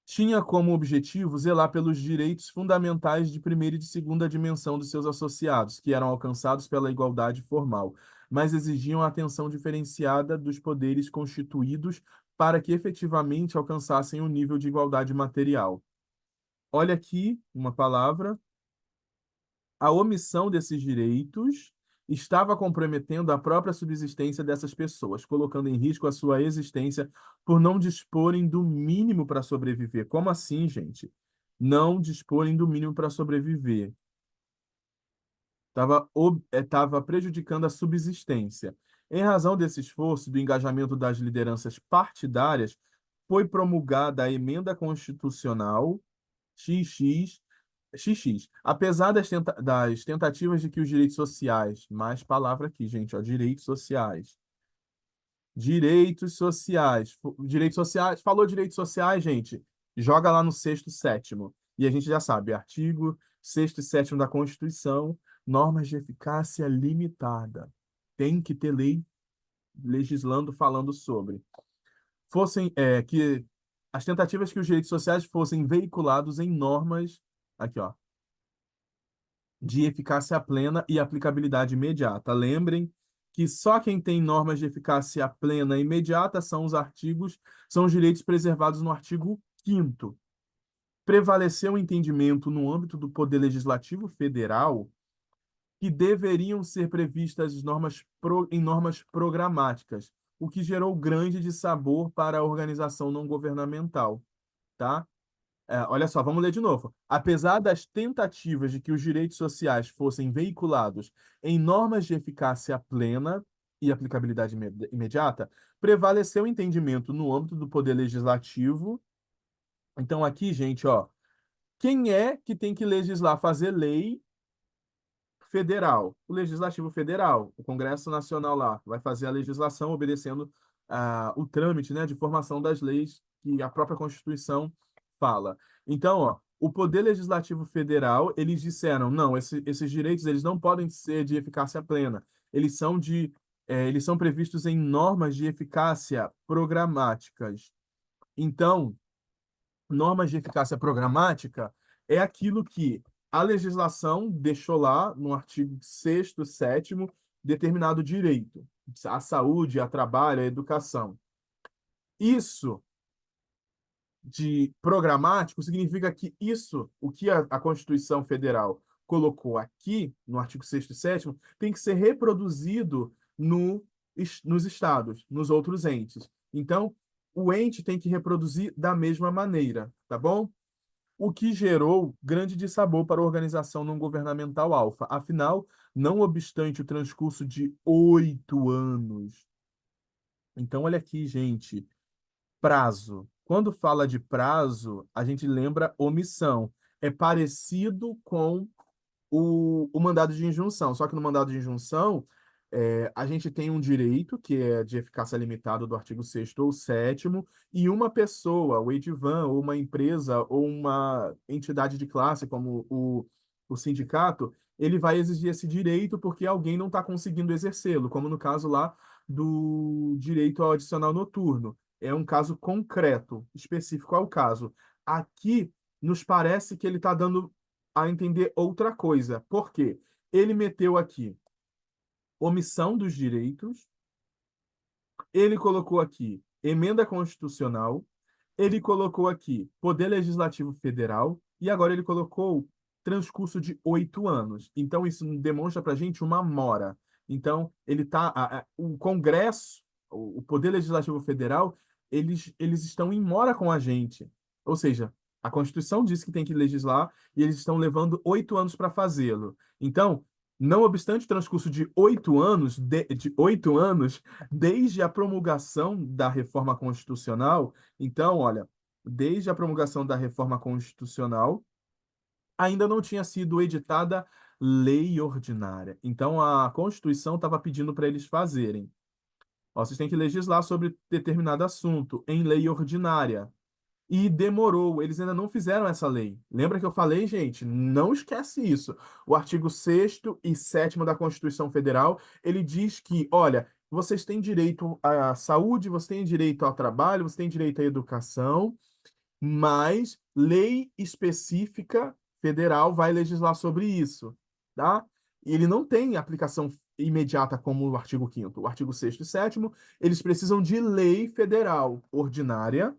tinha como objetivo zelar pelos direitos fundamentais de primeira e de segunda dimensão dos seus associados, que eram alcançados pela igualdade formal, mas exigiam a atenção diferenciada dos poderes constituídos para que efetivamente alcançassem o nível de igualdade material. Olha aqui uma palavra: a omissão desses direitos estava comprometendo a própria subsistência dessas pessoas, colocando em risco a sua existência por não disporem do mínimo para sobreviver. Como assim, gente? Não disporem do mínimo para sobreviver. Estava prejudicando a subsistência. Em razão desse esforço, do engajamento das lideranças partidárias, foi promulgada a Emenda Constitucional XX XX. Apesar das tentativas de que os direitos sociais, mais palavra aqui, gente, ó, direitos sociais. Direitos sociais. Direitos sociais. Falou direitos sociais, gente. Joga lá no sexto, sétimo. E a gente já sabe, artigo sexto e sétimo da Constituição, normas de eficácia limitada. Tem que ter lei legislando, falando sobre. Que as tentativas que os direitos sociais fossem veiculados em normas, aqui, ó, de eficácia plena e aplicabilidade imediata. Lembrem que só quem tem normas de eficácia plena e imediata são os direitos preservados no artigo 5º. Prevaleceu o entendimento no âmbito do Poder Legislativo Federal que deveriam ser previstas em normas programáticas, o que gerou grande dissabor para a organização não governamental, tá? Olha só, vamos ler de novo. Apesar das tentativas de que os direitos sociais fossem veiculados em normas de eficácia plena e aplicabilidade imediata, prevaleceu o entendimento no âmbito do Poder Legislativo. Então, aqui, gente, ó, quem é que tem que legislar, fazer lei federal? O Legislativo Federal, o Congresso Nacional lá, vai fazer a legislação obedecendo o trâmite, né, de formação das leis que a própria Constituição fala. Então, ó, o Poder Legislativo Federal, eles disseram, não, esses direitos eles não podem ser de eficácia plena. Eles são previstos em normas de eficácia programáticas. Então, normas de eficácia programática é aquilo que a legislação deixou lá no artigo 6º, 7º, determinado direito à saúde, a trabalho, à educação. Isso de programático significa que o que a Constituição Federal colocou aqui no artigo 6º e 7º, tem que ser reproduzido nos estados, nos outros entes. Então, o ente tem que reproduzir da mesma maneira, tá bom? O que gerou grande dissabor para a organização não governamental Alfa. Afinal, não obstante o transcurso de 8 anos. Então, olha aqui, gente, prazo. Quando fala de prazo, a gente lembra omissão. É parecido com o mandado de injunção. Só que no mandado de injunção, a gente tem um direito, que é de eficácia limitada do artigo 6º ou 7º, e uma pessoa, o Edivan, ou uma empresa, ou uma entidade de classe, como o sindicato, ele vai exigir esse direito porque alguém não está conseguindo exercê-lo, como no caso lá do direito ao adicional noturno. É um caso concreto, específico ao caso. Aqui, nos parece que ele está dando a entender outra coisa. Por quê? Ele meteu aqui omissão dos direitos, ele colocou aqui emenda constitucional, ele colocou aqui Poder Legislativo Federal e agora ele colocou transcurso de 8 anos. Então, isso demonstra para a gente uma mora. Então, o Congresso, o Poder Legislativo Federal, eles estão em mora com a gente. Ou seja, a Constituição diz que tem que legislar e eles estão levando 8 anos para fazê-lo. Então, não obstante o transcurso de 8 anos, de 8 anos, desde a promulgação da reforma constitucional, então, olha, desde a promulgação da reforma constitucional, ainda não tinha sido editada lei ordinária. Então, a Constituição estava pedindo para eles fazerem. Ó, vocês têm que legislar sobre determinado assunto em lei ordinária. E demorou, eles ainda não fizeram essa lei. Lembra que eu falei, gente? Não esquece isso. O artigo 6º e 7º da Constituição Federal, ele diz que, olha, vocês têm direito à saúde, vocês têm direito ao trabalho, vocês têm direito à educação, mas lei específica federal vai legislar sobre isso, tá? E ele não tem aplicação imediata como o artigo 5º. O artigo 6º e 7º, eles precisam de lei federal ordinária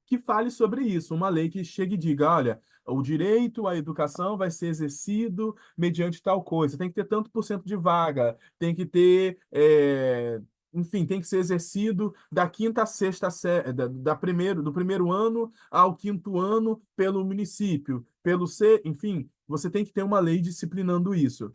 que fale sobre isso, uma lei que chegue e diga, olha, o direito à educação vai ser exercido mediante tal coisa, tem que ter tanto por cento de vaga, tem que ter, enfim, tem que ser exercido da quinta à sexta série, do primeiro ano ao quinto ano pelo município, enfim, você tem que ter uma lei disciplinando isso.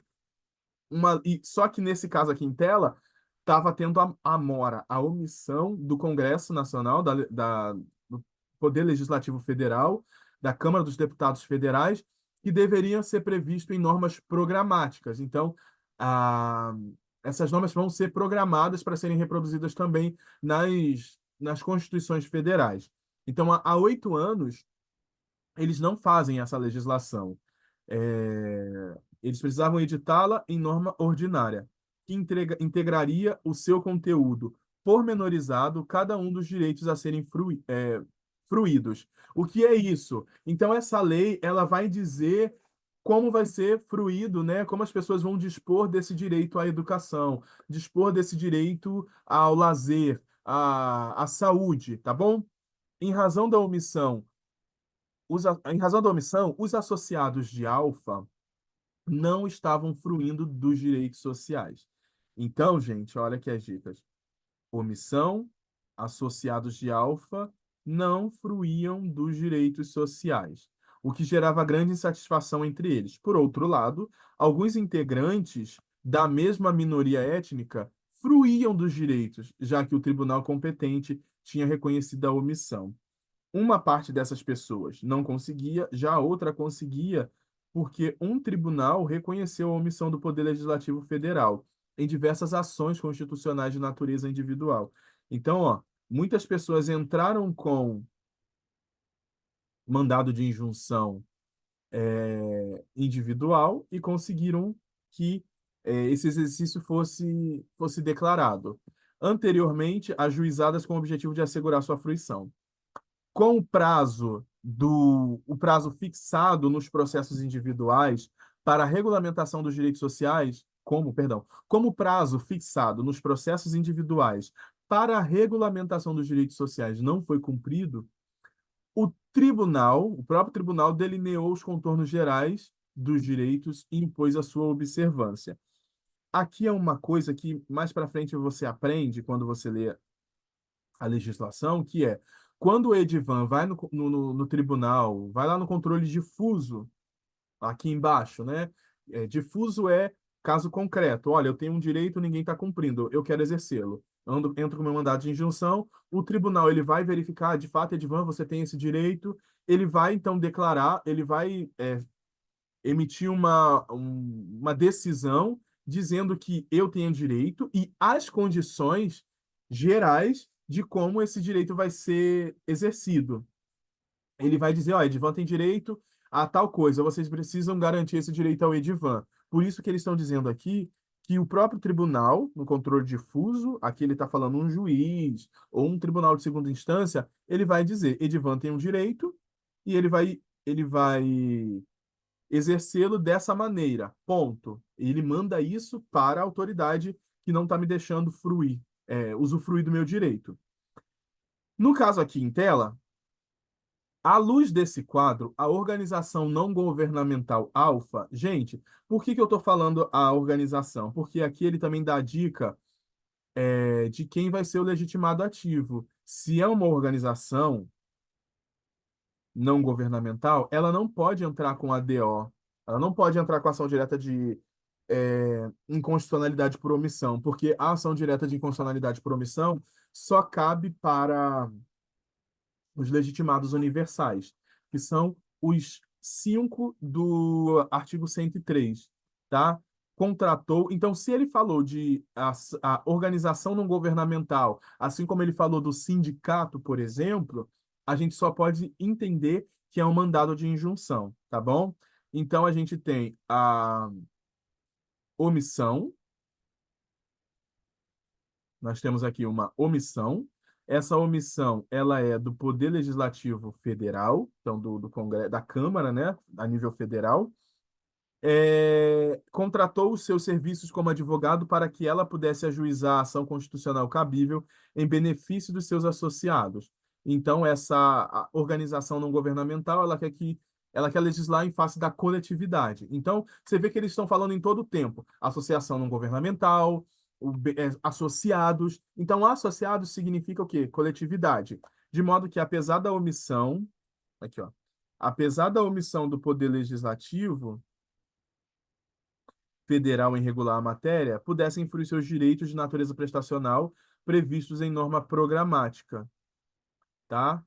Só que nesse caso aqui em tela, estava tendo a mora, a omissão do Congresso Nacional, do Poder Legislativo Federal, da Câmara dos Deputados Federais, que deveriam ser previsto em normas programáticas. Então, a, essas normas vão ser programadas para serem reproduzidas também nas constituições federais. Então, há 8 anos, eles não fazem essa legislação. Eles precisavam editá-la em norma ordinária, que integraria o seu conteúdo pormenorizado, cada um dos direitos a serem fruídos. O que é isso? Então, essa lei ela vai dizer como vai ser fruído, né? Como as pessoas vão dispor desse direito à educação, dispor desse direito ao lazer, à saúde, tá bom? Em razão da omissão, em razão da omissão, os associados de alfa não estavam fruindo dos direitos sociais. Então, gente, olha aqui as dicas. Omissão, associados de alfa não fruíam dos direitos sociais, o que gerava grande insatisfação entre eles. Por outro lado, alguns integrantes da mesma minoria étnica fruíam dos direitos, já que o tribunal competente tinha reconhecido a omissão. Uma parte dessas pessoas não conseguia, já a outra conseguia, porque um tribunal reconheceu a omissão do Poder Legislativo Federal em diversas ações constitucionais de natureza individual. Então, ó, muitas pessoas entraram com mandado de injunção individual e conseguiram que esse exercício fosse declarado. Anteriormente, ajuizadas com o objetivo de assegurar sua fruição. Com o prazo fixado nos processos individuais para a regulamentação dos direitos sociais, como o prazo fixado nos processos individuais para a regulamentação dos direitos sociais não foi cumprido, o próprio tribunal delineou os contornos gerais dos direitos e impôs a sua observância. Aqui é uma coisa que mais para frente você aprende quando você lê a legislação, que é quando o Edivan vai no tribunal, vai lá no controle difuso, aqui embaixo, né? Difuso é caso concreto. Olha, eu tenho um direito, ninguém está cumprindo, eu quero exercê-lo. Entro com meu mandado de injunção, o tribunal ele vai verificar, de fato, Edivan, você tem esse direito, ele vai então declarar, ele vai emitir uma decisão dizendo que eu tenho direito e as condições gerais de como esse direito vai ser exercido. Ele vai dizer, ó, Edivan tem direito a tal coisa, vocês precisam garantir esse direito ao Edivan. Por isso que eles estão dizendo aqui que o próprio tribunal, no controle difuso, aqui ele está falando um juiz ou um tribunal de segunda instância, ele vai dizer, Edivan tem um direito e ele vai exercê-lo dessa maneira. Ponto. Ele manda isso para a autoridade que não está me deixando usufruir do meu direito. No caso aqui em tela, à luz desse quadro, a organização não governamental Alfa, gente, por que eu estou falando a organização? Porque aqui ele também dá a dica de quem vai ser o legitimado ativo. Se é uma organização não governamental, ela não pode entrar com ADO, ela não pode entrar com ação direta de inconstitucionalidade por omissão, porque a ação direta de inconstitucionalidade por omissão só cabe para os legitimados universais, que são os 5 do artigo 103, tá? Contratou. Então, se ele falou de a organização não governamental, assim como ele falou do sindicato, por exemplo, a gente só pode entender que é um mandado de injunção, tá bom? Então, a gente tem a omissão, nós temos aqui uma omissão. Essa omissão, ela é do Poder Legislativo Federal, então do Congresso, da Câmara, né, a nível federal. Contratou os seus serviços como advogado para que ela pudesse ajuizar a ação constitucional cabível em benefício dos seus associados. Então, essa organização não governamental, ela quer legislar em face da coletividade. Então, você vê que eles estão falando em todo o tempo. Associação não governamental, associados. Então, associados significa o quê? Coletividade. De modo que, apesar da omissão, aqui, ó, apesar da omissão do Poder Legislativo Federal em regular a matéria, pudessem influir seus direitos de natureza prestacional previstos em norma programática, tá?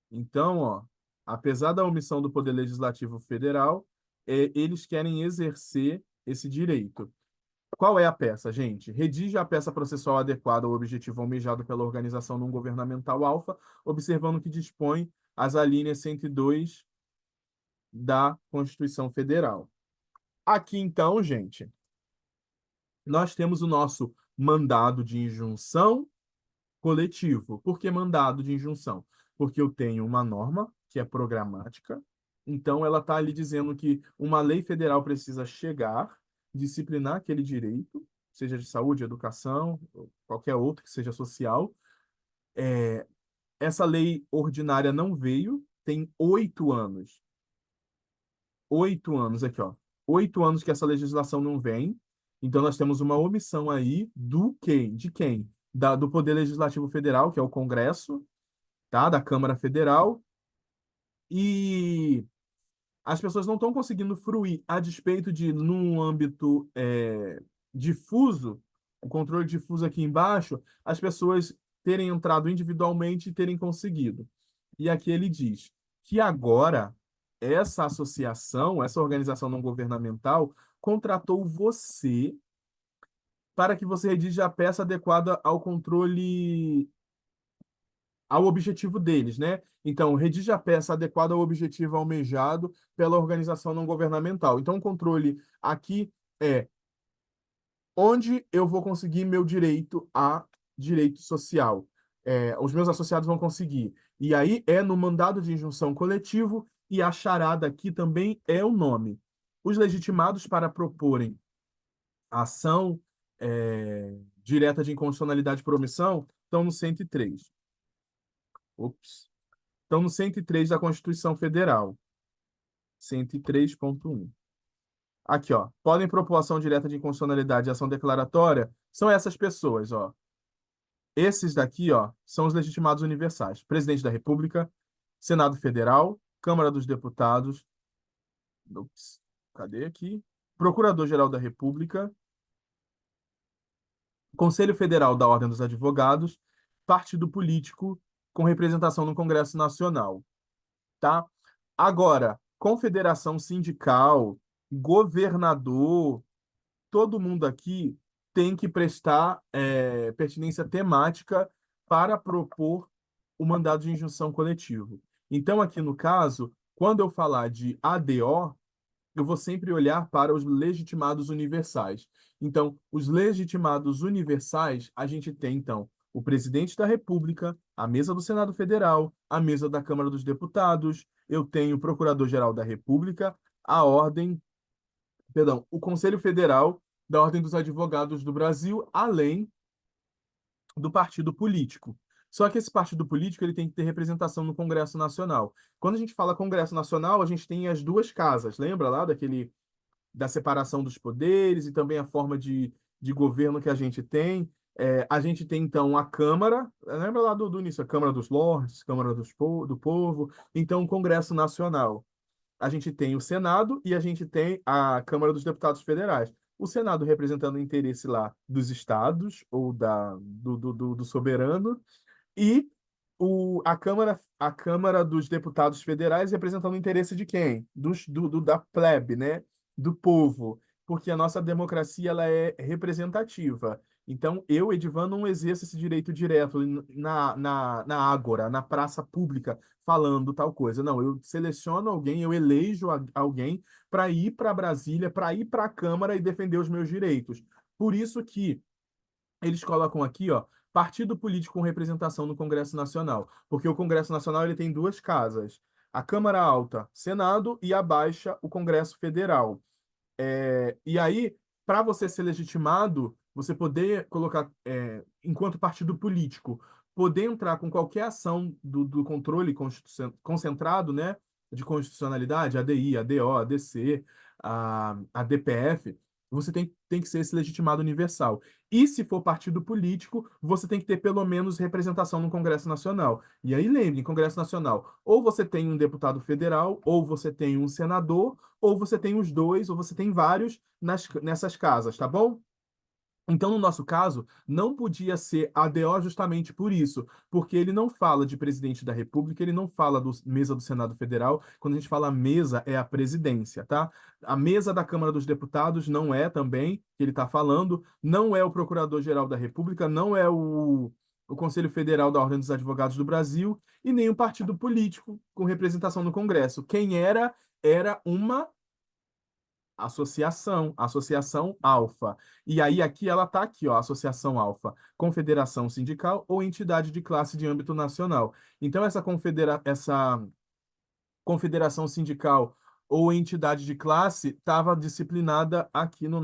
Então, ó. apesar da omissão do Poder Legislativo Federal, eles querem exercer esse direito. Qual é a peça, gente? Redige a peça processual adequada ao objetivo almejado pela organização não governamental alfa, observando que dispõe as alíneas 102 da Constituição Federal. Aqui, então, gente, nós temos o nosso mandado de injunção coletivo. Por que mandado de injunção? Porque eu tenho uma norma que é programática, então ela está ali dizendo que uma lei federal precisa chegar, disciplinar aquele direito, seja de saúde, educação, qualquer outro que seja social. Essa lei ordinária não veio, tem 8 anos. 8 anos aqui, ó. 8 anos que essa legislação não vem. Então nós temos uma omissão aí do quem? De quem? Do Poder Legislativo Federal, que é o Congresso, tá? Da Câmara Federal. E as pessoas não estão conseguindo fruir, a despeito de, num âmbito difuso, o controle difuso aqui embaixo, as pessoas terem entrado individualmente e terem conseguido. E aqui ele diz que agora essa associação, essa organização não governamental, contratou você para que você redija a peça adequada ao controle, ao objetivo deles, né? Então, redige a peça adequada ao objetivo almejado pela organização não governamental. Então, o controle aqui é onde eu vou conseguir meu direito a direito social. Os meus associados vão conseguir. E aí é no mandado de injunção coletivo e a charada aqui também é o nome. Os legitimados para proporem ação direta de inconstitucionalidade por omissão estão no 103. Ops. Estão no 103 da Constituição Federal. 103.1. Aqui, ó. Podem propor ação direta de inconstitucionalidade e ação declaratória. São essas pessoas, ó. Esses daqui, ó, são os legitimados universais. Presidente da República, Senado Federal, Câmara dos Deputados. Ups, cadê aqui? Procurador-Geral da República, Conselho Federal da Ordem dos Advogados, partido político com representação no Congresso Nacional, tá? Agora, confederação sindical, governador, todo mundo aqui tem que prestar pertinência temática para propor o mandado de injunção coletivo. Então, aqui no caso, quando eu falar de ADO, eu vou sempre olhar para os legitimados universais. Então, os legitimados universais, a gente tem, então, o presidente da República, a mesa do Senado Federal, a mesa da Câmara dos Deputados, eu tenho o Procurador-Geral da República, a Ordem, perdão, o Conselho Federal da Ordem dos Advogados do Brasil, além do partido político. Só que esse partido político ele tem que ter representação no Congresso Nacional. Quando a gente fala Congresso Nacional, a gente tem as duas casas. Lembra lá da separação dos poderes e também a forma de governo que a gente tem? A gente tem, então, a Câmara, lembra lá do início, a Câmara dos Lordes, Câmara do Povo, então o Congresso Nacional. A gente tem o Senado e a gente tem a Câmara dos Deputados Federais. O Senado representando o interesse lá dos estados ou do soberano, e a Câmara dos Deputados Federais representando o interesse de quem? Da plebe, né? Do povo. Porque a nossa democracia ela é representativa. Então, eu, Edivan, não exerço esse direito direto na ágora, na praça pública, falando tal coisa. Não, eu seleciono alguém, eu elejo alguém para ir para Brasília, para ir para a Câmara e defender os meus direitos. Por isso que eles colocam aqui, ó, partido político com representação no Congresso Nacional, porque o Congresso Nacional ele tem duas casas, a Câmara Alta, Senado, e a Baixa, o Congresso Federal. E aí, para você ser legitimado, você poder colocar, enquanto partido político, poder entrar com qualquer ação do controle concentrado, né, de constitucionalidade, ADI, ADO, ADC, a DPF, você tem que ser esse legitimado universal. E se for partido político, você tem que ter pelo menos representação no Congresso Nacional. E aí lembre, em Congresso Nacional, ou você tem um deputado federal, ou você tem um senador, ou você tem os dois, ou você tem vários nessas casas, tá bom? Então, no nosso caso, não podia ser ADO justamente por isso, porque ele não fala de presidente da República, ele não fala do mesa do Senado Federal. Quando a gente fala mesa, é a presidência, tá? A mesa da Câmara dos Deputados não é também, que ele está falando, não é o Procurador-Geral da República, não é o Conselho Federal da Ordem dos Advogados do Brasil e nem um partido político com representação no Congresso. Quem era, era uma associação, associação alfa. E aí aqui ela tá aqui, ó, associação alfa, confederação sindical ou entidade de classe de âmbito nacional. Então essa confederação sindical ou entidade de classe estava disciplinada aqui eh, no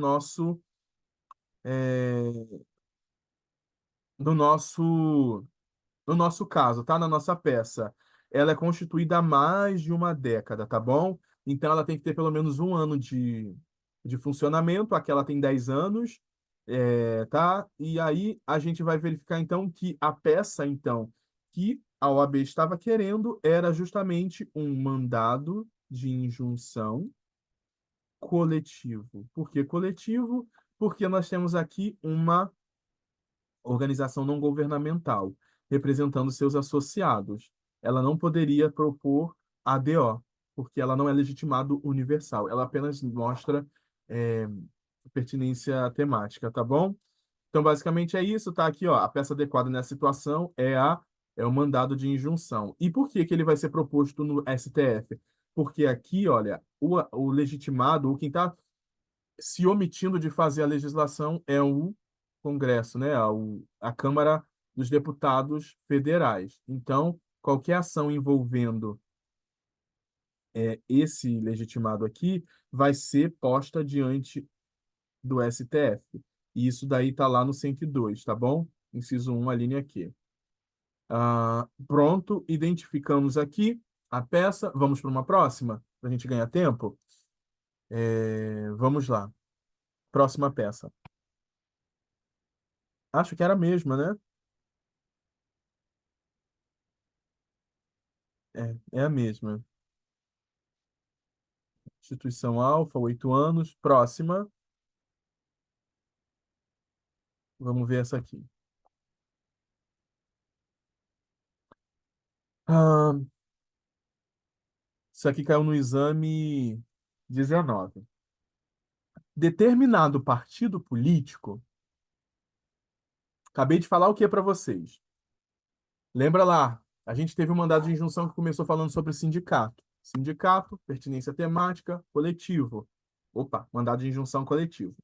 nosso no nosso caso, tá? Na nossa peça, ela é constituída há mais de uma década, tá bom? Então ela tem que ter pelo menos um ano de funcionamento, aqui ela tem 10 anos, tá? E aí a gente vai verificar então que a peça, então, que a OAB estava querendo era justamente um mandado de injunção coletivo. Por que coletivo? Porque nós temos aqui uma organização não governamental, representando seus associados. Ela não poderia propor ADO, porque ela não é legitimado universal. Ela apenas mostra é, pertinência temática, tá bom? Então, basicamente é isso, tá aqui, ó. A peça adequada nessa situação é o mandado de injunção. E por que que ele vai ser proposto no STF? Porque aqui, olha, o legitimado, ou quem está se omitindo de fazer a legislação é o Congresso, né? A Câmara dos Deputados Federais. Então, qualquer ação envolvendo esse legitimado aqui vai ser posta diante do STF. E isso daí está lá no 102, tá bom? Inciso 1, a linha Q. Pronto, identificamos aqui a peça. Vamos para uma próxima, para a gente ganhar tempo? Vamos lá. Próxima peça. Acho que era a mesma, né? É a mesma. Instituição Alfa, 8 anos. Próxima. Vamos ver essa aqui. Ah, isso aqui caiu no exame 19. Determinado partido político. Acabei de falar o que para vocês? Lembra lá? A gente teve um mandado de injunção que começou falando sobre sindicato. Sindicato, pertinência temática, coletivo. Opa, mandado de injunção coletivo.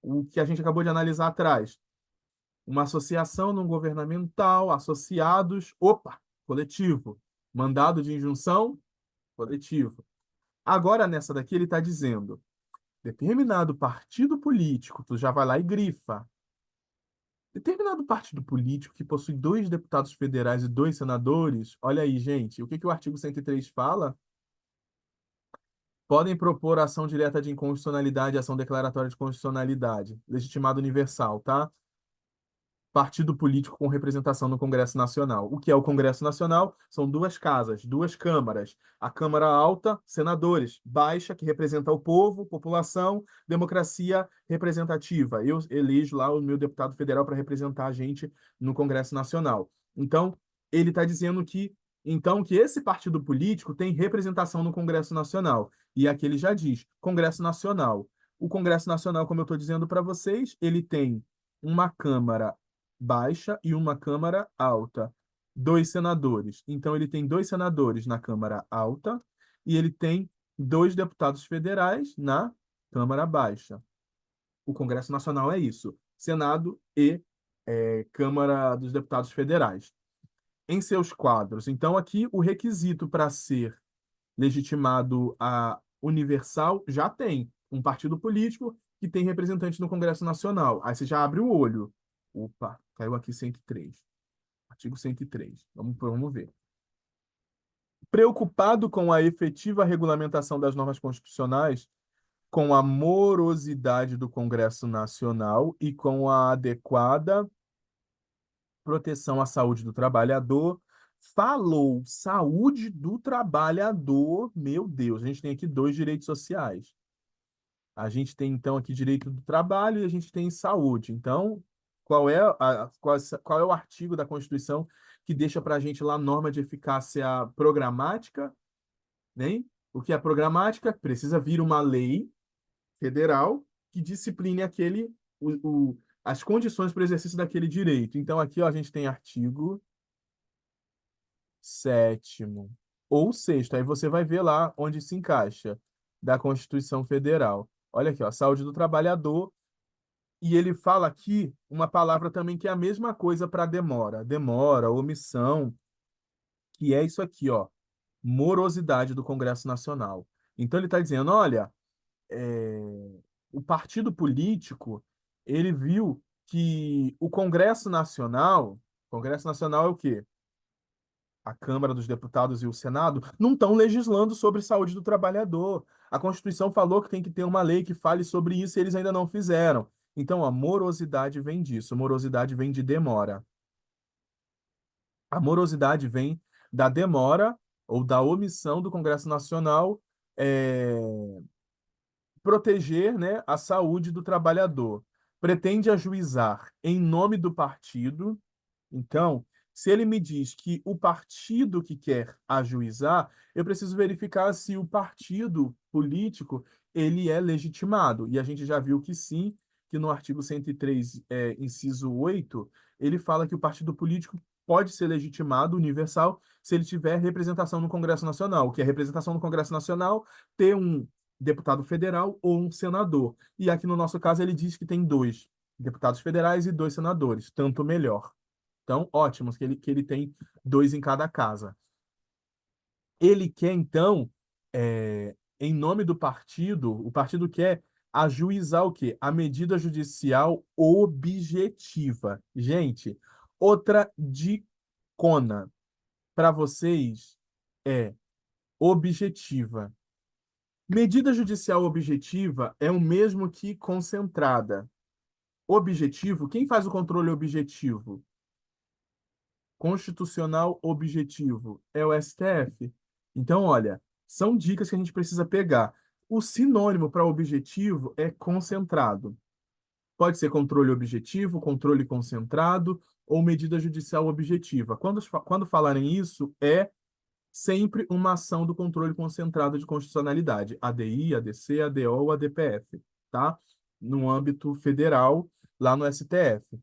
O que a gente acabou de analisar atrás. Uma associação não governamental, associados, opa, coletivo. Mandado de injunção, coletivo. Agora, nessa daqui, ele está dizendo: determinado partido político, tu já vai lá e grifa. Determinado partido político que possui 2 deputados federais e 2 senadores, olha aí, gente, o que que o artigo 103 fala? Podem propor ação direta de inconstitucionalidade e ação declaratória de constitucionalidade, legitimado universal, tá? Partido político com representação no Congresso Nacional. O que é o Congresso Nacional? São 2 casas, 2 câmaras. A Câmara Alta, senadores. Baixa, que representa o povo, população, democracia representativa. Eu elejo lá o meu deputado federal para representar a gente no Congresso Nacional. Então, ele está dizendo que esse partido político tem representação no Congresso Nacional. E aqui ele já diz, Congresso Nacional. O Congresso Nacional, como eu estou dizendo para vocês, ele tem uma Câmara baixa e uma Câmara alta. 2 senadores. Então, ele tem 2 senadores na Câmara alta e ele tem 2 deputados federais na Câmara baixa. O Congresso Nacional é isso: Senado e Câmara dos Deputados Federais. Em seus quadros. Então, aqui o requisito para ser legitimado a universal já tem um partido político que tem representante no Congresso Nacional. Aí você já abre o olho. Opa, caiu aqui 103. Artigo 103. Vamos ver. Preocupado com a efetiva regulamentação das normas constitucionais, com a morosidade do Congresso Nacional e com a adequada proteção à saúde do trabalhador. Falou saúde do trabalhador, meu Deus, a gente tem aqui 2 direitos sociais. A gente tem, então, aqui direito do trabalho e a gente tem saúde. Então, qual é o artigo da Constituição que deixa para a gente lá a norma de eficácia programática, né? O que é programática? Precisa vir uma lei federal que discipline as condições para o exercício daquele direito. Então, aqui ó, a gente tem artigo 7º ou 6º. Aí você vai ver lá onde se encaixa da Constituição Federal. Olha aqui, ó, saúde do trabalhador. E ele fala aqui uma palavra também que é a mesma coisa para demora. Demora, omissão, que é isso aqui, ó, morosidade do Congresso Nacional. Então ele está dizendo, olha, o partido político, ele viu que Congresso Nacional é o quê? A Câmara dos Deputados e o Senado não estão legislando sobre saúde do trabalhador. A Constituição falou que tem que ter uma lei que fale sobre isso e eles ainda não fizeram. Então, a morosidade vem disso. Morosidade vem de demora. A morosidade vem da demora ou da omissão do Congresso Nacional é, proteger, né, a saúde do trabalhador. Pretende ajuizar em nome do partido. Então, se ele me diz que o partido que quer ajuizar, eu preciso verificar se o partido político ele é legitimado. E a gente já viu que sim, que no artigo 103, inciso 8, ele fala que o partido político pode ser legitimado, universal, se ele tiver representação no Congresso Nacional. O que é representação no Congresso Nacional? Ter um deputado federal ou um senador. E aqui no nosso caso ele diz que tem dois deputados federais e dois senadores, tanto melhor. Então, ótimos que ele tem dois em cada casa. Ele quer, então, em nome do partido, o partido quer ajuizar o quê? A medida judicial objetiva. Gente, outra dicona para vocês é objetiva. Medida judicial objetiva é o mesmo que concentrada. Objetivo, quem faz o controle objetivo? Constitucional objetivo é o STF. Então, olha, são dicas que a gente precisa pegar. O sinônimo para objetivo é concentrado. Pode ser controle objetivo, controle concentrado ou medida judicial objetiva. Quando falarem isso, é sempre uma ação do controle concentrado de constitucionalidade, ADI, ADC, ADO ou ADPF, tá? No âmbito federal, lá no STF.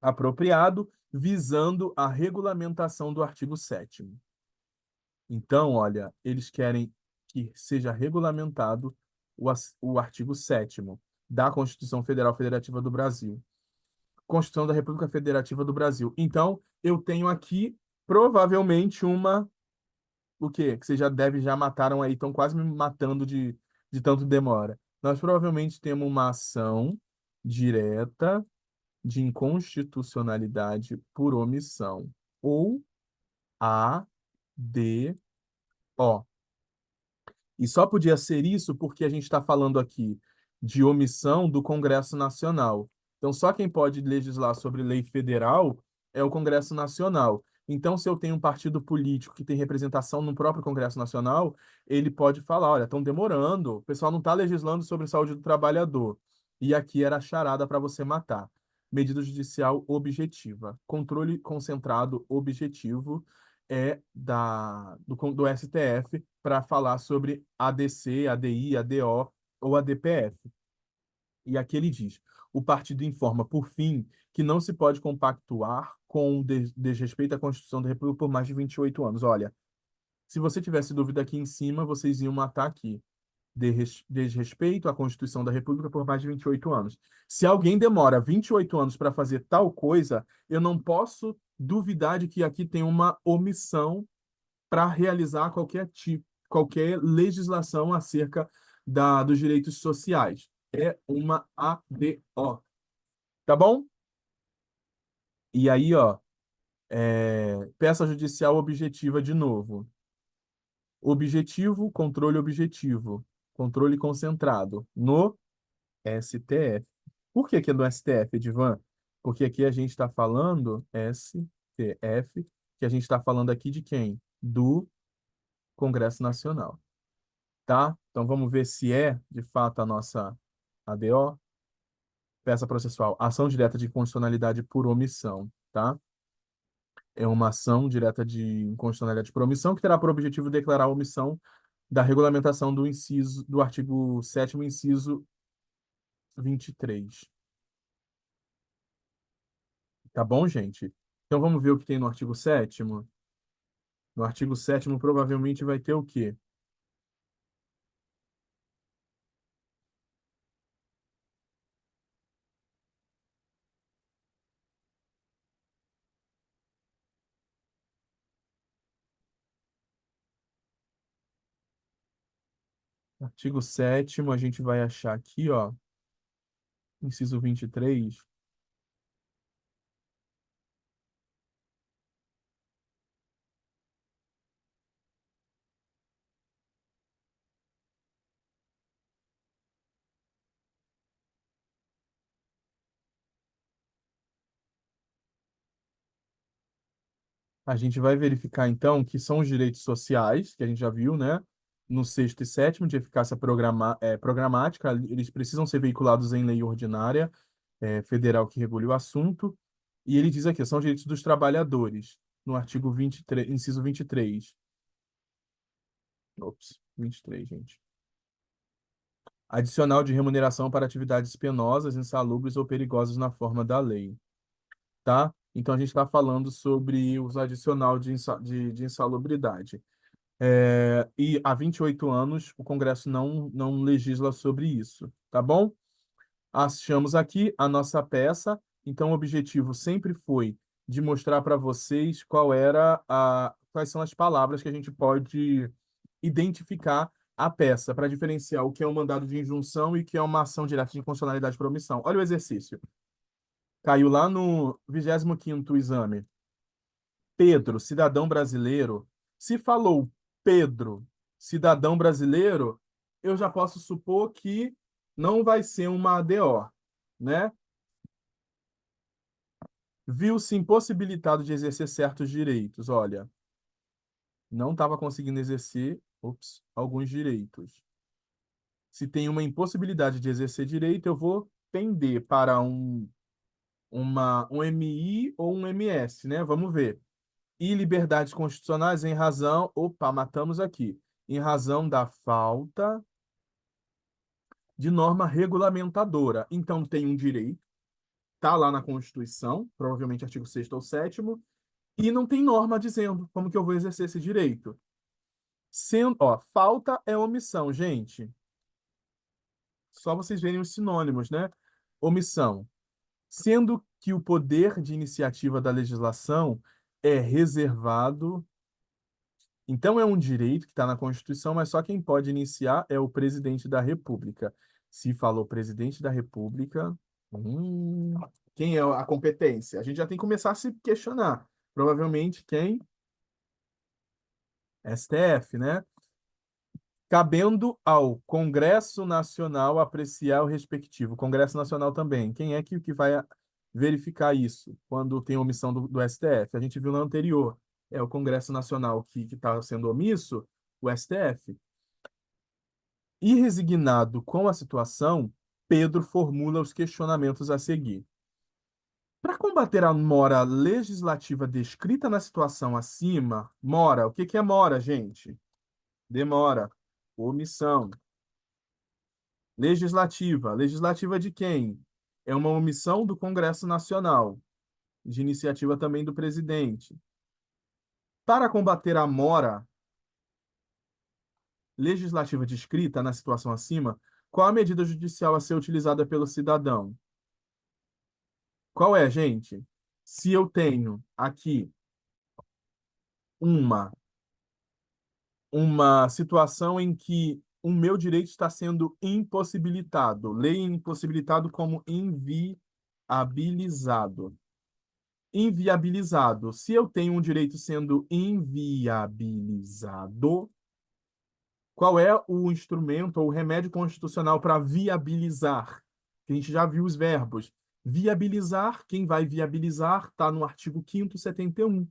Apropriado, visando a regulamentação do artigo 7º. Então, olha, eles querem que seja regulamentado o artigo 7º da Constituição Federal Federativa do Brasil. Constituição da República Federativa do Brasil. Então, eu tenho aqui provavelmente o quê? Que vocês já mataram aí, estão quase me matando de tanto demora. Nós provavelmente temos uma ação direta de inconstitucionalidade por omissão, ou ADO. E só podia ser isso porque a gente está falando aqui de omissão do Congresso Nacional. Então, só quem pode legislar sobre lei federal é o Congresso Nacional. Então, se eu tenho um partido político que tem representação no próprio Congresso Nacional, ele pode falar: olha, estão demorando, o pessoal não está legislando sobre saúde do trabalhador. E aqui era a charada para você matar. Medida judicial objetiva. Controle concentrado objetivo é do STF para falar sobre ADC, ADI, ADO ou ADPF. E aqui ele diz: o partido informa, por fim, que não se pode compactuar com o desrespeito à Constituição da República por mais de 28 anos. Olha, se você tivesse dúvida aqui em cima, vocês iam matar aqui. Desrespeito à Constituição da República por mais de 28 anos. Se alguém demora 28 anos para fazer tal coisa, eu não posso duvidar de que aqui tem uma omissão para realizar qualquer legislação acerca dos direitos sociais. É uma ADO, tá bom? E aí, ó, peça judicial objetiva de novo. Objetivo, controle concentrado no STF. Por que que é do STF, Edivan? Porque aqui a gente está falando STF, que a gente está falando aqui de quem? Do Congresso Nacional. tá? Então vamos ver se é, de fato, a nossa ADO. Peça processual, ação direta de inconstitucionalidade por omissão, tá? É uma ação direta de inconstitucionalidade por omissão que terá por objetivo declarar a omissão da regulamentação do artigo 7º, inciso 23. Tá bom, gente? Então vamos ver o que tem no artigo 7º. No artigo 7º provavelmente vai ter o quê? Artigo 7º a gente vai achar aqui, ó, inciso 23. A gente vai verificar, então, que são os direitos sociais, que a gente já viu, né? No 6º e 7º, de eficácia programática, eles precisam ser veiculados em lei ordinária, federal que regule o assunto. E ele diz aqui, são os direitos dos trabalhadores, no artigo 23, inciso 23. Ops, 23, gente. Adicional de remuneração para atividades penosas, insalubres ou perigosas na forma da lei, tá? Então, a gente está falando sobre os adicional de insalubridade. E há 28 anos o Congresso não legisla sobre isso, tá bom? Achamos aqui a nossa peça, então o objetivo sempre foi de mostrar para vocês quais são as palavras que a gente pode identificar a peça, para diferenciar o que é um mandado de injunção e o que é uma ação direta de inconstitucionalidade por omissão. Olha o exercício. Caiu lá no 25º exame. Pedro, cidadão brasileiro. Se falou Pedro, cidadão brasileiro, eu já posso supor que não vai ser uma ADO, né? Viu-se impossibilitado de exercer certos direitos. Olha, não estava conseguindo exercer, alguns direitos. Se tem uma impossibilidade de exercer direito, eu vou pender para um MI ou um MS, né? Vamos ver. E liberdades constitucionais em razão. Opa, matamos aqui. Em razão da falta de norma regulamentadora. Então, tem um direito, tá lá na Constituição, provavelmente artigo 6º ou 7º, e não tem norma dizendo como que eu vou exercer esse direito. Sendo, ó, falta é omissão, gente. Só vocês verem os sinônimos, né? Omissão. Sendo que o poder de iniciativa da legislação é reservado. Então, é um direito que está na Constituição, mas só quem pode iniciar é o presidente da República. Se falou presidente da República, hum, quem é a competência? A gente já tem que começar a se questionar. Provavelmente quem? STF, né? Cabendo ao Congresso Nacional apreciar o respectivo. Congresso Nacional também. Quem é que vai verificar isso quando tem omissão do STF? A gente viu no anterior. É o Congresso Nacional que está sendo omisso, o STF. E resignado com a situação, Pedro formula os questionamentos a seguir. Para combater a mora legislativa descrita na situação acima, mora, o que que é mora, gente? Demora, omissão. Legislativa, legislativa de quem? É uma omissão do Congresso Nacional, de iniciativa também do presidente. Para combater a mora legislativa descrita na situação acima, qual a medida judicial a ser utilizada pelo cidadão? Qual é, gente? Se eu tenho aqui uma, uma situação em que o meu direito está sendo impossibilitado, lei impossibilitado como inviabilizado. Inviabilizado. Se eu tenho um direito sendo inviabilizado, qual é o instrumento ou o remédio constitucional para viabilizar? A gente já viu os verbos. Viabilizar, quem vai viabilizar está no artigo 5º 71,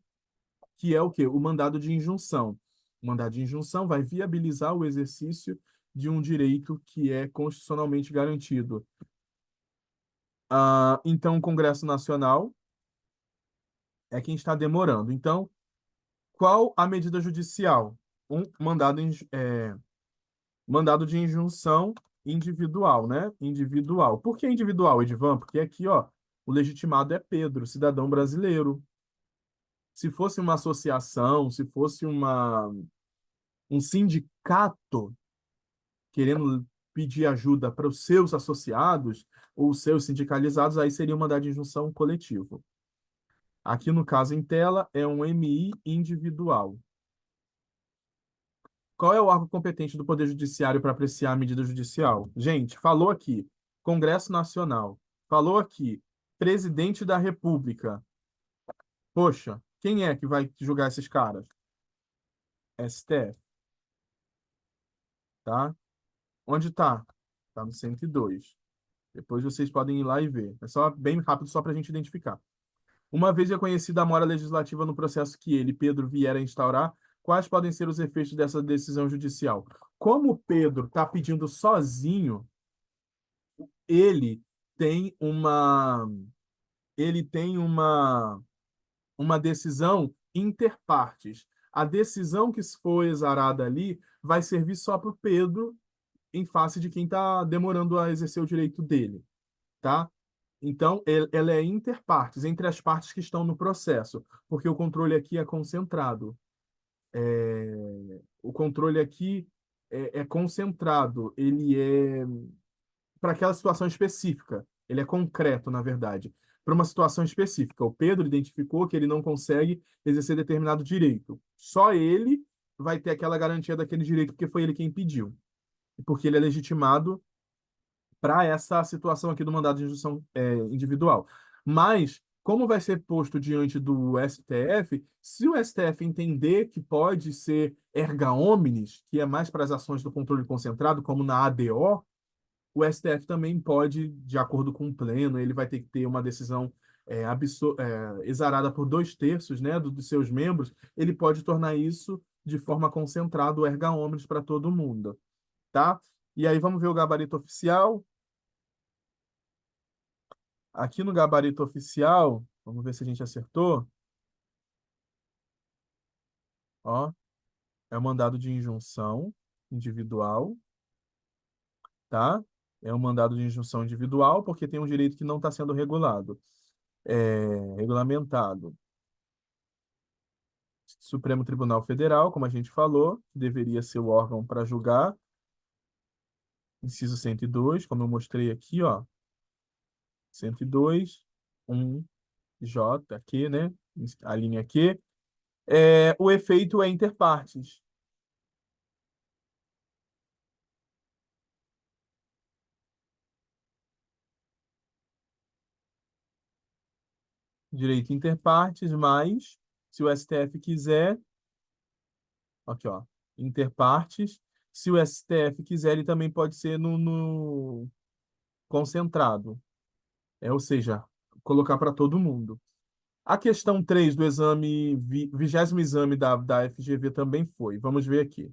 que é o quê? O mandado de injunção. O mandado de injunção vai viabilizar o exercício de um direito que é constitucionalmente garantido. Então, o Congresso Nacional é quem está demorando. Então, qual a medida judicial? Um mandado de injunção individual, né? Individual. Por que individual, Edivan? Porque aqui, ó, o legitimado é Pedro, cidadão brasileiro. Se fosse uma associação, se fosse um sindicato querendo pedir ajuda para os seus associados ou os seus sindicalizados, aí seria um mandado de injunção coletivo. Aqui no caso em tela é um MI individual. Qual é o órgão competente do Poder Judiciário para apreciar a medida judicial? Gente, falou aqui, Congresso Nacional. Falou aqui, Presidente da República. Poxa, quem é que vai julgar esses caras? STF, tá? Onde tá? Tá no 102. Depois vocês podem ir lá e ver. É só bem rápido, só para a gente identificar. Uma vez reconhecida a mora legislativa no processo que ele, Pedro, vier a instaurar, quais podem ser os efeitos dessa decisão judicial? Como Pedro está pedindo sozinho, ele tem uma ele tem uma decisão interpartes. A decisão que foi exarada ali vai servir só para o Pedro em face de quem está demorando a exercer o direito dele, tá? Então, ela é interpartes, entre as partes que estão no processo, porque o controle aqui é concentrado. O controle aqui é concentrado, ele é para aquela situação específica. Ele é concreto, na verdade, para uma situação específica. O Pedro identificou que ele não consegue exercer determinado direito. Só ele vai ter aquela garantia daquele direito, porque foi ele quem pediu. E porque ele é legitimado para essa situação aqui do mandado de injunção individual. Mas, como vai ser posto diante do STF, se o STF entender que pode ser erga omnes, que é mais para as ações do controle concentrado, como na ADO, o STF também pode, de acordo com o pleno, ele vai ter que ter uma decisão exarada por 2/3, né, dos seus membros, ele pode tornar isso de forma concentrada, o erga omnes para todo mundo, tá? E aí vamos ver o gabarito oficial. Aqui no gabarito oficial, vamos ver se a gente acertou, ó, é o mandado de injunção individual, tá? É um mandado de injunção individual porque tem um direito que não está sendo regulado, regulamentado. Supremo Tribunal Federal, como a gente falou, que deveria ser o órgão para julgar, inciso 102, como eu mostrei aqui, ó, 102, 1J, aqui, né? A linha Q. O efeito é interpartes. Direito interpartes, mas se o STF quiser, aqui, ó, interpartes, se o STF quiser, ele também pode ser no concentrado, ou seja, colocar para todo mundo. A questão 3 do exame, 20º exame da FGV também foi. Vamos ver aqui.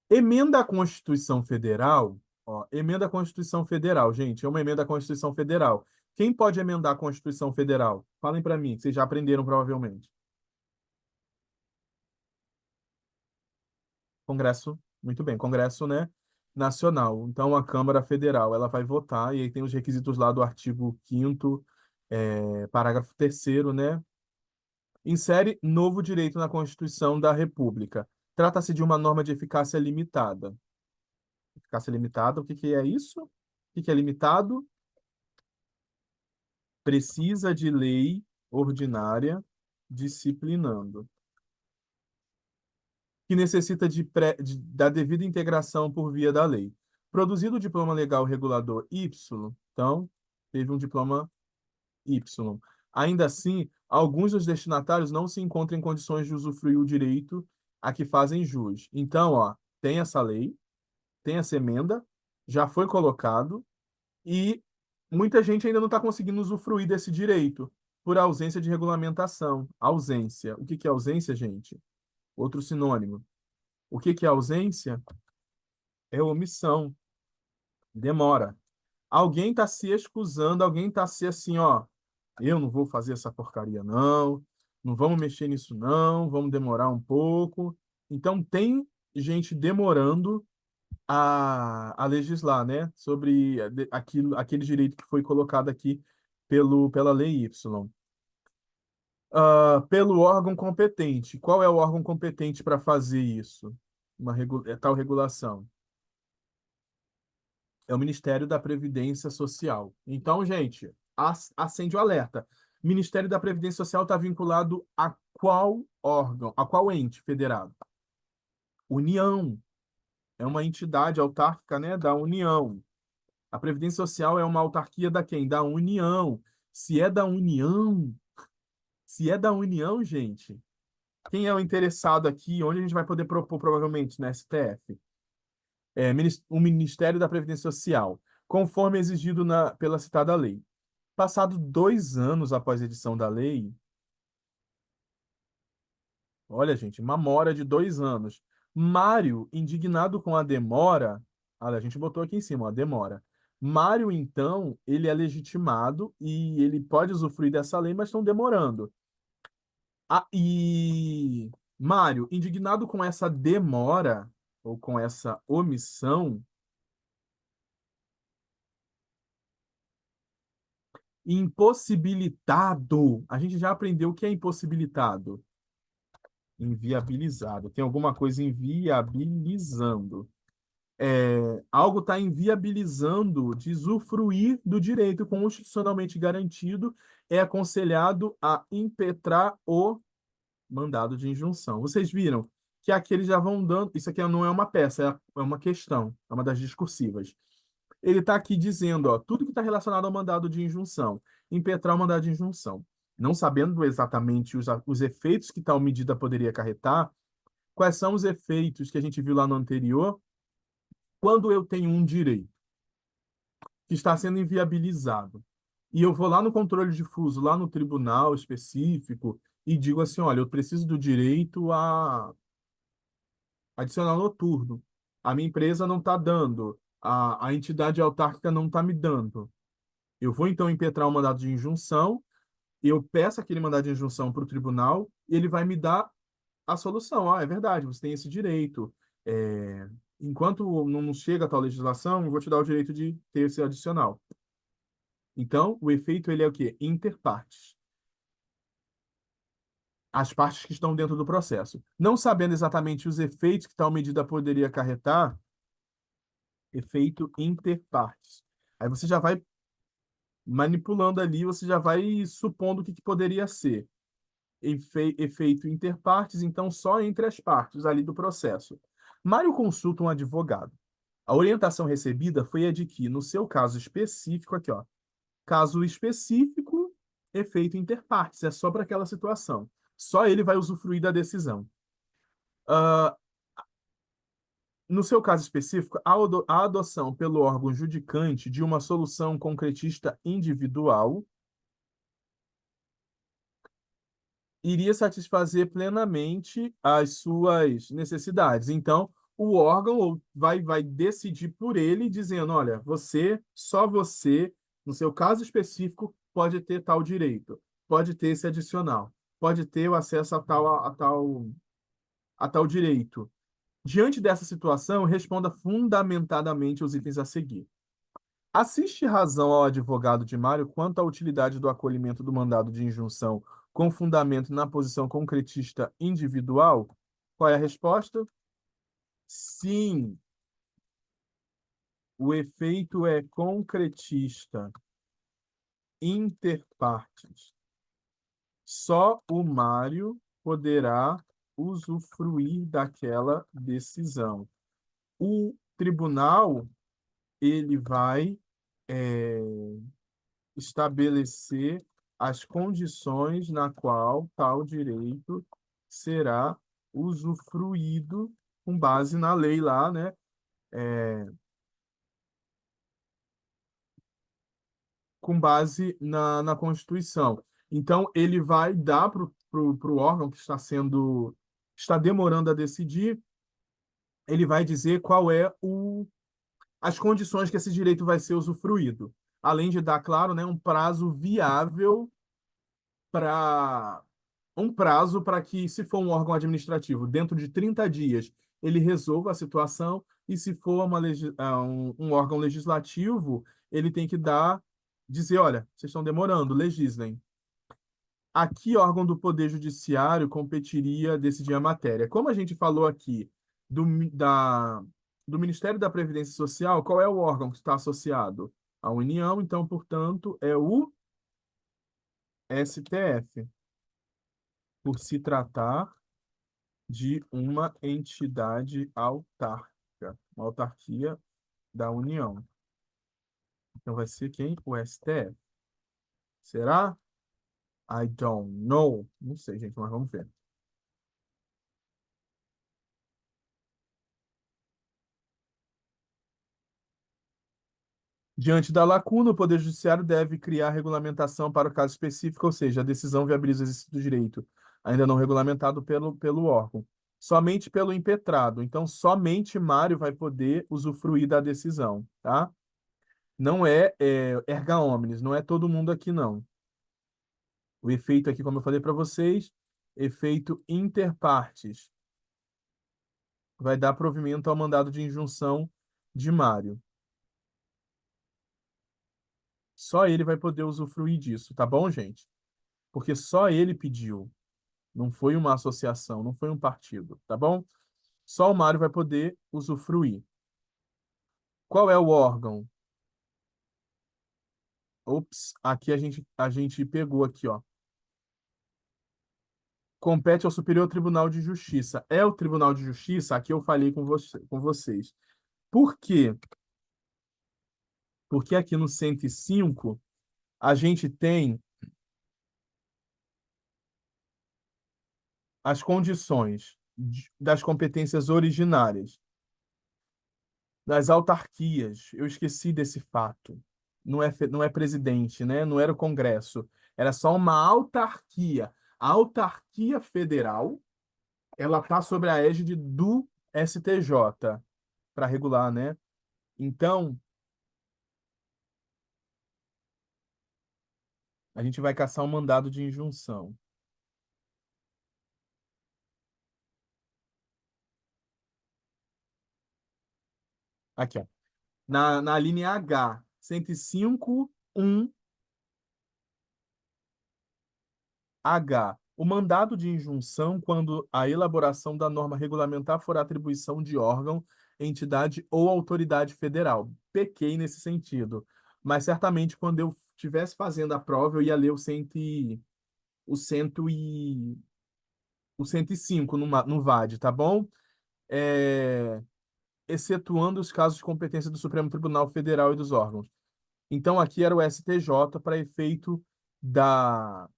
Emenda à Constituição Federal, ó, emenda à Constituição Federal, gente, é uma emenda à Constituição Federal. Quem pode emendar a Constituição Federal? Falem para mim, que vocês já aprenderam provavelmente. Congresso, muito bem, Congresso, né, Nacional. Então, a Câmara Federal, ela vai votar, e aí tem os requisitos lá do artigo 5º, parágrafo 3º, né? Insere novo direito na Constituição da República. Trata-se de uma norma de eficácia limitada. Eficácia limitada, o que que é isso? O que que é limitado? Precisa de lei ordinária disciplinando, que necessita da devida integração por via da lei. Produzido o diploma legal regulador Y, então, teve um diploma Y. Ainda assim, alguns dos destinatários não se encontram em condições de usufruir o direito a que fazem jus. Então, ó, tem essa lei, tem essa emenda, já foi colocado, e muita gente ainda não está conseguindo usufruir desse direito por ausência de regulamentação. Ausência. O que que é ausência, gente? Outro sinônimo. O que que é ausência? É omissão, demora. Alguém está se excusando, alguém está se assim, ó, eu não vou fazer essa porcaria, não, não vamos mexer nisso, não, vamos demorar um pouco. Então, tem gente demorando a legislar, né, sobre aquele direito que foi colocado aqui pela Lei Y. Pelo órgão competente. Qual é o órgão competente para fazer isso? Tal regulação. É o Ministério da Previdência Social. Então, gente, acende o alerta. Ministério da Previdência Social está vinculado a qual órgão, a qual ente federado? União. É uma entidade autárquica, né, da União. A Previdência Social é uma autarquia da quem? Da União. Se é da União, se é da União, gente, quem é o interessado aqui? Onde a gente vai poder propor, provavelmente, na STF? O Ministério da Previdência Social, conforme exigido pela citada lei. Passado 2 anos após a edição da lei, olha, gente, uma mora de 2 anos. Mário, indignado com a demora, olha, a gente botou aqui em cima, a demora. Mário, então, ele é legitimado e ele pode usufruir dessa lei, mas estão demorando. E Mário, indignado com essa demora ou com essa omissão, impossibilitado. A gente já aprendeu o que é impossibilitado. Inviabilizado. Tem alguma coisa inviabilizando. Algo está inviabilizando de usufruir do direito constitucionalmente garantido, é aconselhado a impetrar o mandado de injunção. Vocês viram que aqui eles já vão dando. Isso aqui não é uma peça, é uma questão, é uma das discursivas. Ele está aqui dizendo, ó, tudo que está relacionado ao mandado de injunção, impetrar o mandado de injunção. Não sabendo exatamente os efeitos que tal medida poderia acarretar, quais são os efeitos que a gente viu lá no anterior, quando eu tenho um direito que está sendo inviabilizado, e eu vou lá no controle difuso, lá no tribunal específico, e digo assim, olha, eu preciso do direito a adicional noturno. A minha empresa não está dando, a entidade autárquica não está me dando. Eu vou então impetrar o mandado de injunção, eu peço aquele mandado de injunção para o tribunal e ele vai me dar a solução. Ah, é verdade, você tem esse direito. É, enquanto não chega a tal legislação, eu vou te dar o direito de ter esse adicional. Então, o efeito ele é o quê? Inter partes. As partes que estão dentro do processo. Não sabendo exatamente os efeitos que tal medida poderia acarretar, efeito inter partes. Aí você já vai manipulando ali, você já vai supondo o que poderia ser. Efeito interpartes, então só entre as partes ali do processo. Mário consulta um advogado. A orientação recebida foi a de que, no seu caso específico, aqui, ó, caso específico, efeito interpartes, é só para aquela situação. Só ele vai usufruir da decisão. Ah, no seu caso específico, a adoção pelo órgão judicante de uma solução concretista individual iria satisfazer plenamente as suas necessidades. Então, o órgão vai decidir por ele, dizendo: olha, só você, no seu caso específico, pode ter tal direito, pode ter esse adicional, pode ter o acesso a tal direito. Diante dessa situação, responda fundamentadamente os itens a seguir. Assiste razão ao advogado de Mário quanto à utilidade do acolhimento do mandado de injunção com fundamento na posição concretista individual? Qual é a resposta? Sim, o efeito é concretista, inter partes. Só o Mário poderá usufruir daquela decisão. O tribunal, ele vai é, estabelecer as condições na qual tal direito será usufruído com base na lei lá, né? Com base na Constituição. Então, ele vai dar para o órgão que está sendo está demorando a decidir, ele vai dizer qual é as condições que esse direito vai ser usufruído, além de dar, claro, né, um prazo viável para que, se for um órgão administrativo, dentro de 30 dias, ele resolva a situação, e se for um órgão legislativo, ele tem que dizer, olha, vocês estão demorando, legislem. A que órgão do Poder Judiciário competiria decidir a matéria? Como a gente falou aqui do Ministério da Previdência Social, qual é o órgão que está associado? À União, então, portanto, é o STF, por se tratar de uma entidade autárquica, uma autarquia da União. Então vai ser quem? O STF. Será? I don't know. Não sei, gente, mas vamos ver. Diante da lacuna, o Poder Judiciário deve criar regulamentação para o caso específico, ou seja, a decisão viabiliza o exercício do direito, ainda não regulamentado pelo órgão. Somente pelo impetrado. Então, somente Mário vai poder usufruir da decisão, tá? Não é erga omnes, não é todo mundo aqui, não. O efeito aqui, como eu falei para vocês, efeito inter partes, vai dar provimento ao mandado de injunção de Mário. Só ele vai poder usufruir disso, tá bom, gente? Porque só ele pediu. Não foi uma associação, não foi um partido, tá bom? Só o Mário vai poder usufruir. Qual é o órgão? Ops, aqui a gente pegou aqui, ó. Compete ao Superior Tribunal de Justiça. É o Tribunal de Justiça? Aqui eu falei com vocês. Por quê? Porque aqui no 105 a gente tem as condições das competências originárias, das autarquias. Eu esqueci desse fato. Não é presidente, né? Não era o Congresso. Era só uma autarquia. A autarquia federal, ela está sob a égide do STJ para regular, né? Então, a gente vai caçar um mandado de injunção. Aqui, ó. Na linha H, 105, 1, H. O mandado de injunção quando a elaboração da norma regulamentar for atribuição de órgão, entidade ou autoridade federal. Pequei nesse sentido. Mas certamente quando eu estivesse fazendo a prova, eu ia ler o, cento e, o 105 no VAD, tá bom? É, excetuando os casos de competência do Supremo Tribunal Federal e dos órgãos. Então aqui era o STJ para efeito da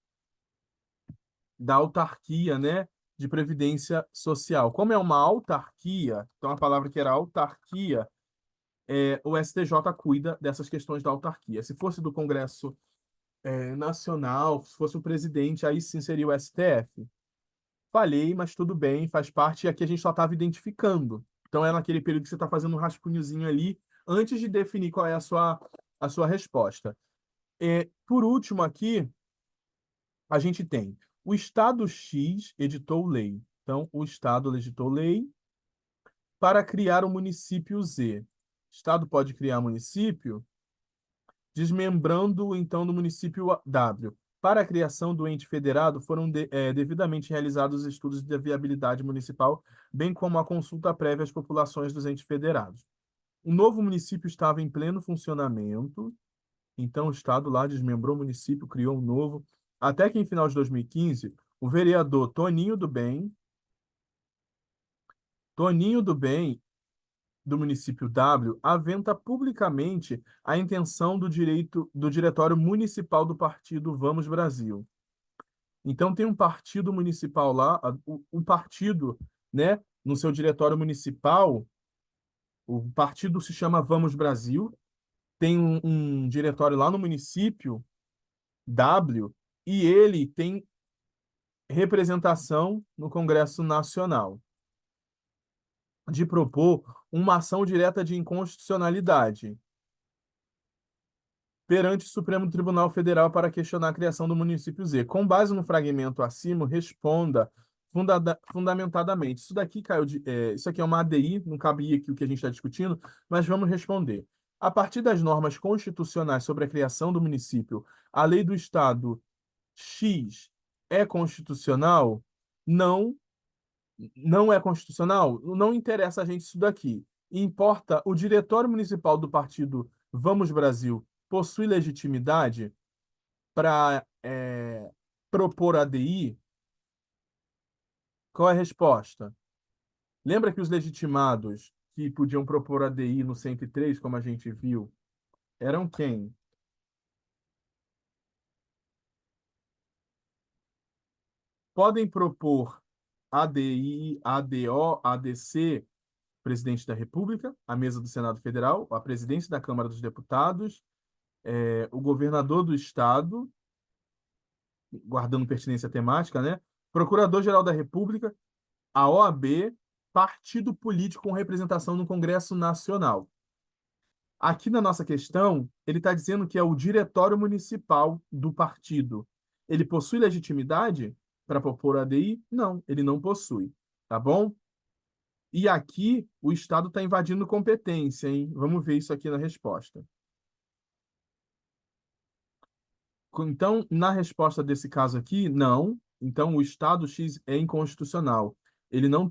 da autarquia, né, de previdência social. Como é uma autarquia, então a palavra que era autarquia, o STJ cuida dessas questões da autarquia. Se fosse do Congresso Nacional, se fosse o presidente, aí sim seria o STF. Falhei, mas tudo bem, faz parte, e aqui a gente só estava identificando. Então é naquele período que você está fazendo um rascunhozinho ali, antes de definir qual é a sua resposta. Por último aqui, a gente tem o Estado X editou lei. Então, o Estado editou lei para criar o município Z. O Estado pode criar município desmembrando, então, do município W. Para a criação do ente federado, foram devidamente realizados os estudos de viabilidade municipal, bem como a consulta prévia às populações dos entes federados. O novo município estava em pleno funcionamento, então o Estado lá desmembrou o município, criou um novo. Até que, em final de 2015, o vereador Toninho do Bem, do município W, aventa publicamente a intenção do Diretório Municipal do partido Vamos Brasil. Então tem um partido municipal lá, o partido, né, no seu diretório municipal, o partido se chama Vamos Brasil, tem um diretório lá no município W, e ele tem representação no Congresso Nacional, de propor uma ação direta de inconstitucionalidade perante o Supremo Tribunal Federal para questionar a criação do município Z. Com base no fragmento acima, responda fundamentadamente. Isso daqui, Caio, isso aqui é uma ADI, não cabia aqui o que a gente está discutindo, mas vamos responder. A partir das normas constitucionais sobre a criação do município, a lei do Estado X é constitucional? Não, não é constitucional? Não interessa a gente isso daqui. Importa o diretório municipal do partido Vamos Brasil possui legitimidade para propor ADI? Qual é a resposta? Lembra que os legitimados que podiam propor ADI no 103, como a gente viu, eram quem? Podem propor ADI, ADO, ADC, presidente da República, a mesa do Senado Federal, a presidência da Câmara dos Deputados, o governador do Estado, guardando pertinência temática, né? Procurador-Geral da República, a OAB, partido político com representação no Congresso Nacional. Aqui na nossa questão, ele está dizendo que é o diretório municipal do partido. Ele possui legitimidade para propor ADI? Não, ele não possui. Tá bom? E aqui o Estado está invadindo competência, hein? Vamos ver isso aqui na resposta. Então, na resposta desse caso aqui, não. Então, o Estado X é inconstitucional. Ele não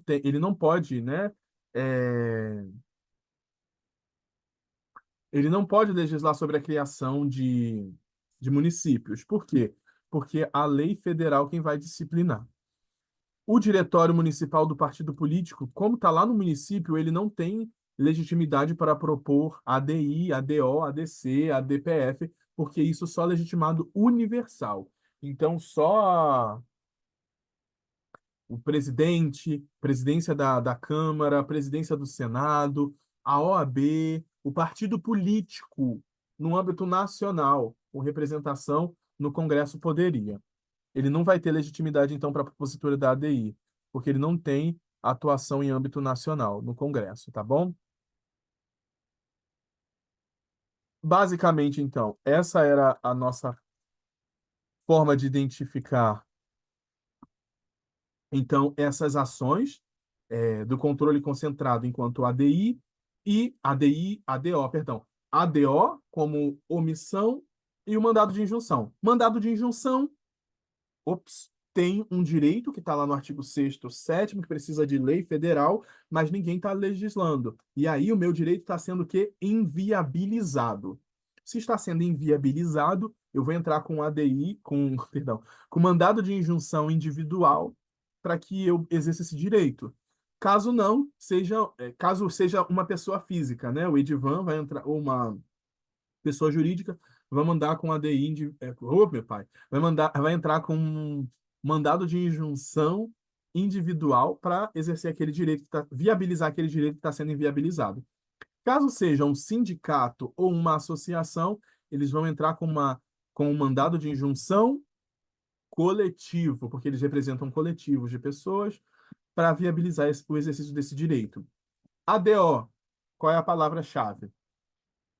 pode, né? é, Ele não pode legislar sobre a criação de municípios. Por quê? Porque a lei federal quem vai disciplinar. O diretório municipal do partido político, como está lá no município, ele não tem legitimidade para propor ADI, ADO, ADC, ADPF, porque isso só é legitimado universal. Então, só o presidente, presidência da Câmara, presidência do Senado, a OAB, o partido político no âmbito nacional, com representação no Congresso poderia. Ele não vai ter legitimidade, então, para a propositura da ADI, porque ele não tem atuação em âmbito nacional no Congresso, tá bom? Basicamente, então, essa era a nossa forma de identificar então, essas ações do controle concentrado enquanto ADI e ADI, ADO, perdão. ADO como omissão e o mandado de injunção. Mandado de injunção, tem um direito que está lá no artigo 6º, 7º, que precisa de lei federal, mas ninguém está legislando. E aí o meu direito está sendo o quê? Inviabilizado. Se está sendo inviabilizado, eu vou entrar com ADI, perdão, com mandado de injunção individual para que eu exerça esse direito. Caso não, caso seja uma pessoa física, né? O Edivan vai entrar, ou uma pessoa jurídica, vai mandar com ADI, meu pai, vai entrar com um mandado de injunção individual para exercer aquele direito, viabilizar aquele direito que está sendo inviabilizado. Caso seja um sindicato ou uma associação, eles vão entrar com um mandado de injunção coletivo, porque eles representam coletivos de pessoas, para viabilizar o exercício desse direito. ADO, qual é a palavra-chave?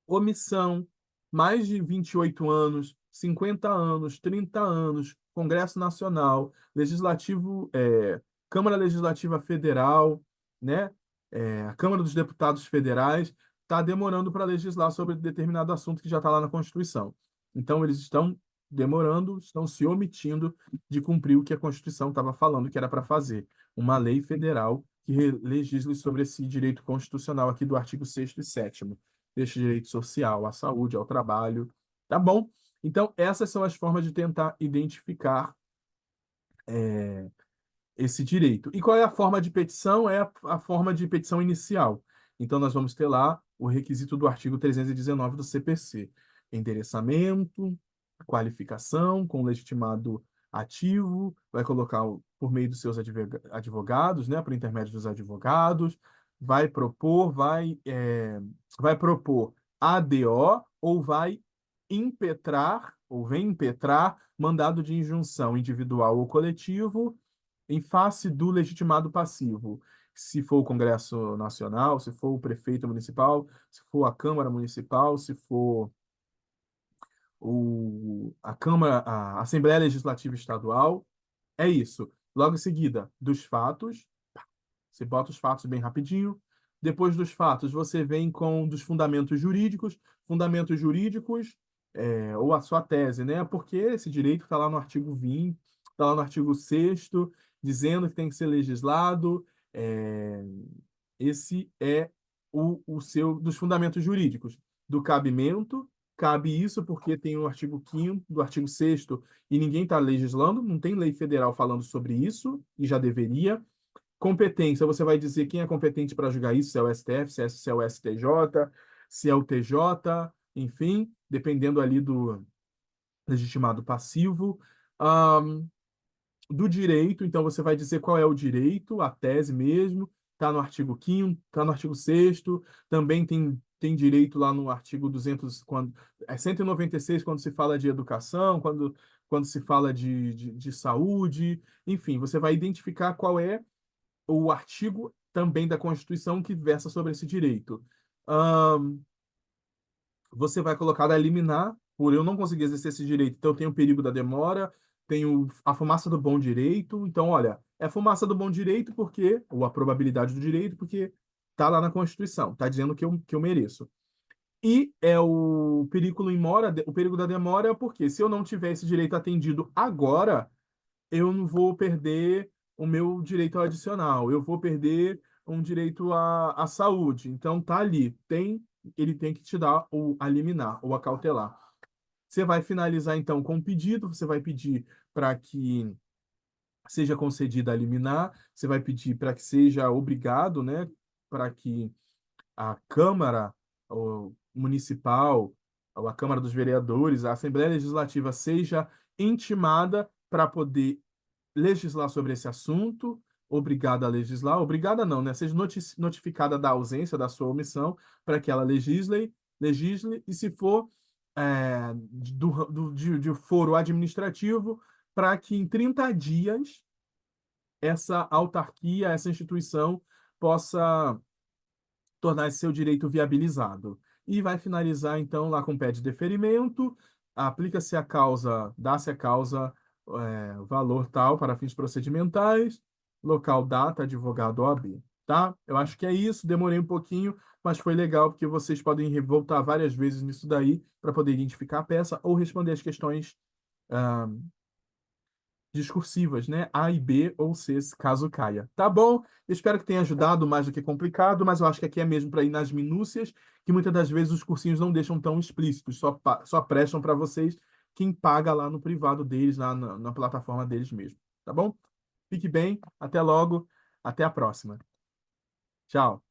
Omissão, mais de 28 anos, 50 anos, 30 anos, Congresso Nacional, Legislativo, Câmara Legislativa Federal, né? A Câmara dos Deputados Federais, está demorando para legislar sobre determinado assunto que já está lá na Constituição. Então, eles estão demorando, estão se omitindo de cumprir o que a Constituição estava falando que era para fazer. Uma lei federal que legisle sobre esse direito constitucional aqui do artigo 6º e 7º deste direito social, à saúde, ao trabalho, tá bom? Então, essas são as formas de tentar identificar esse direito. E qual é a forma de petição? É a forma de petição inicial. Então, nós vamos ter lá o requisito do artigo 319 do CPC: endereçamento, qualificação com legitimado ativo, vai colocar por meio dos seus advogados, né, por intermédio dos advogados, vai propor ADO ou vai impetrar ou vem impetrar mandado de injunção individual ou coletivo em face do legitimado passivo. Se for o Congresso Nacional, se for o prefeito municipal, se for a Câmara Municipal, se for a Câmara, a Assembleia Legislativa Estadual, é isso. Logo em seguida, dos fatos, você bota os fatos bem rapidinho. Depois dos fatos, você vem com dos fundamentos jurídicos. Fundamentos jurídicos, ou a sua tese, né? Porque esse direito está lá no artigo 20, está lá no artigo 6º, dizendo que tem que ser legislado. é, Esse é o seu dos fundamentos jurídicos. Do cabimento, cabe isso porque tem o artigo 5º do artigo 6º e ninguém está legislando, não tem lei federal falando sobre isso, e já deveria. Competência, você vai dizer quem é competente para julgar isso, se é o STF, se é o STJ, se é o TJ, enfim, dependendo ali do legitimado passivo. Ahn, do direito, então você vai dizer qual é o direito, a tese mesmo, está no artigo 5º, está no artigo 6º, também tem direito lá no artigo 200, quando, 196, quando se fala de educação, quando se fala de saúde, enfim, você vai identificar qual é o artigo também da Constituição que versa sobre esse direito. Ahn, Você vai colocar a liminar, por eu não conseguir exercer esse direito, então tem o perigo da demora, tem a fumaça do bom direito. Então, olha, é fumaça do bom direito porque, ou a probabilidade do direito, porque tá lá na Constituição, tá dizendo que eu mereço. E é o perigo em mora, o perigo da demora é porque se eu não tiver esse direito atendido agora, eu não vou perder o meu direito adicional, eu vou perder um direito à saúde. Então tá ali, ele tem que te dar a liminar ou a cautelar. Você vai finalizar então com o pedido, você vai pedir para que seja concedida a liminar, você vai pedir para que seja obrigado, né, para que a Câmara Municipal, ou a Câmara dos Vereadores, a Assembleia Legislativa seja intimada para poder legislar sobre esse assunto, obrigada a legislar, obrigada não, né? Seja notificada da ausência da sua omissão para que ela legisle, e se for de foro administrativo, para que em 30 dias essa autarquia, essa instituição possa tornar esse seu direito viabilizado. E vai finalizar, então, lá com pé de deferimento, aplica-se a causa, dá-se a causa, valor tal para fins procedimentais, local, data, advogado, OAB, tá? Eu acho que é isso, demorei um pouquinho, mas foi legal, porque vocês podem voltar várias vezes nisso daí para poder identificar a peça ou responder as questões ah, discursivas, né? A e B ou C, caso caia. Tá bom? Espero que tenha ajudado mais do que complicado, mas eu acho que aqui é mesmo para ir nas minúcias, que muitas das vezes os cursinhos não deixam tão explícitos, só prestam para vocês quem paga lá no privado deles, lá na plataforma deles mesmo. Tá bom? Fique bem, até logo, até a próxima. Tchau.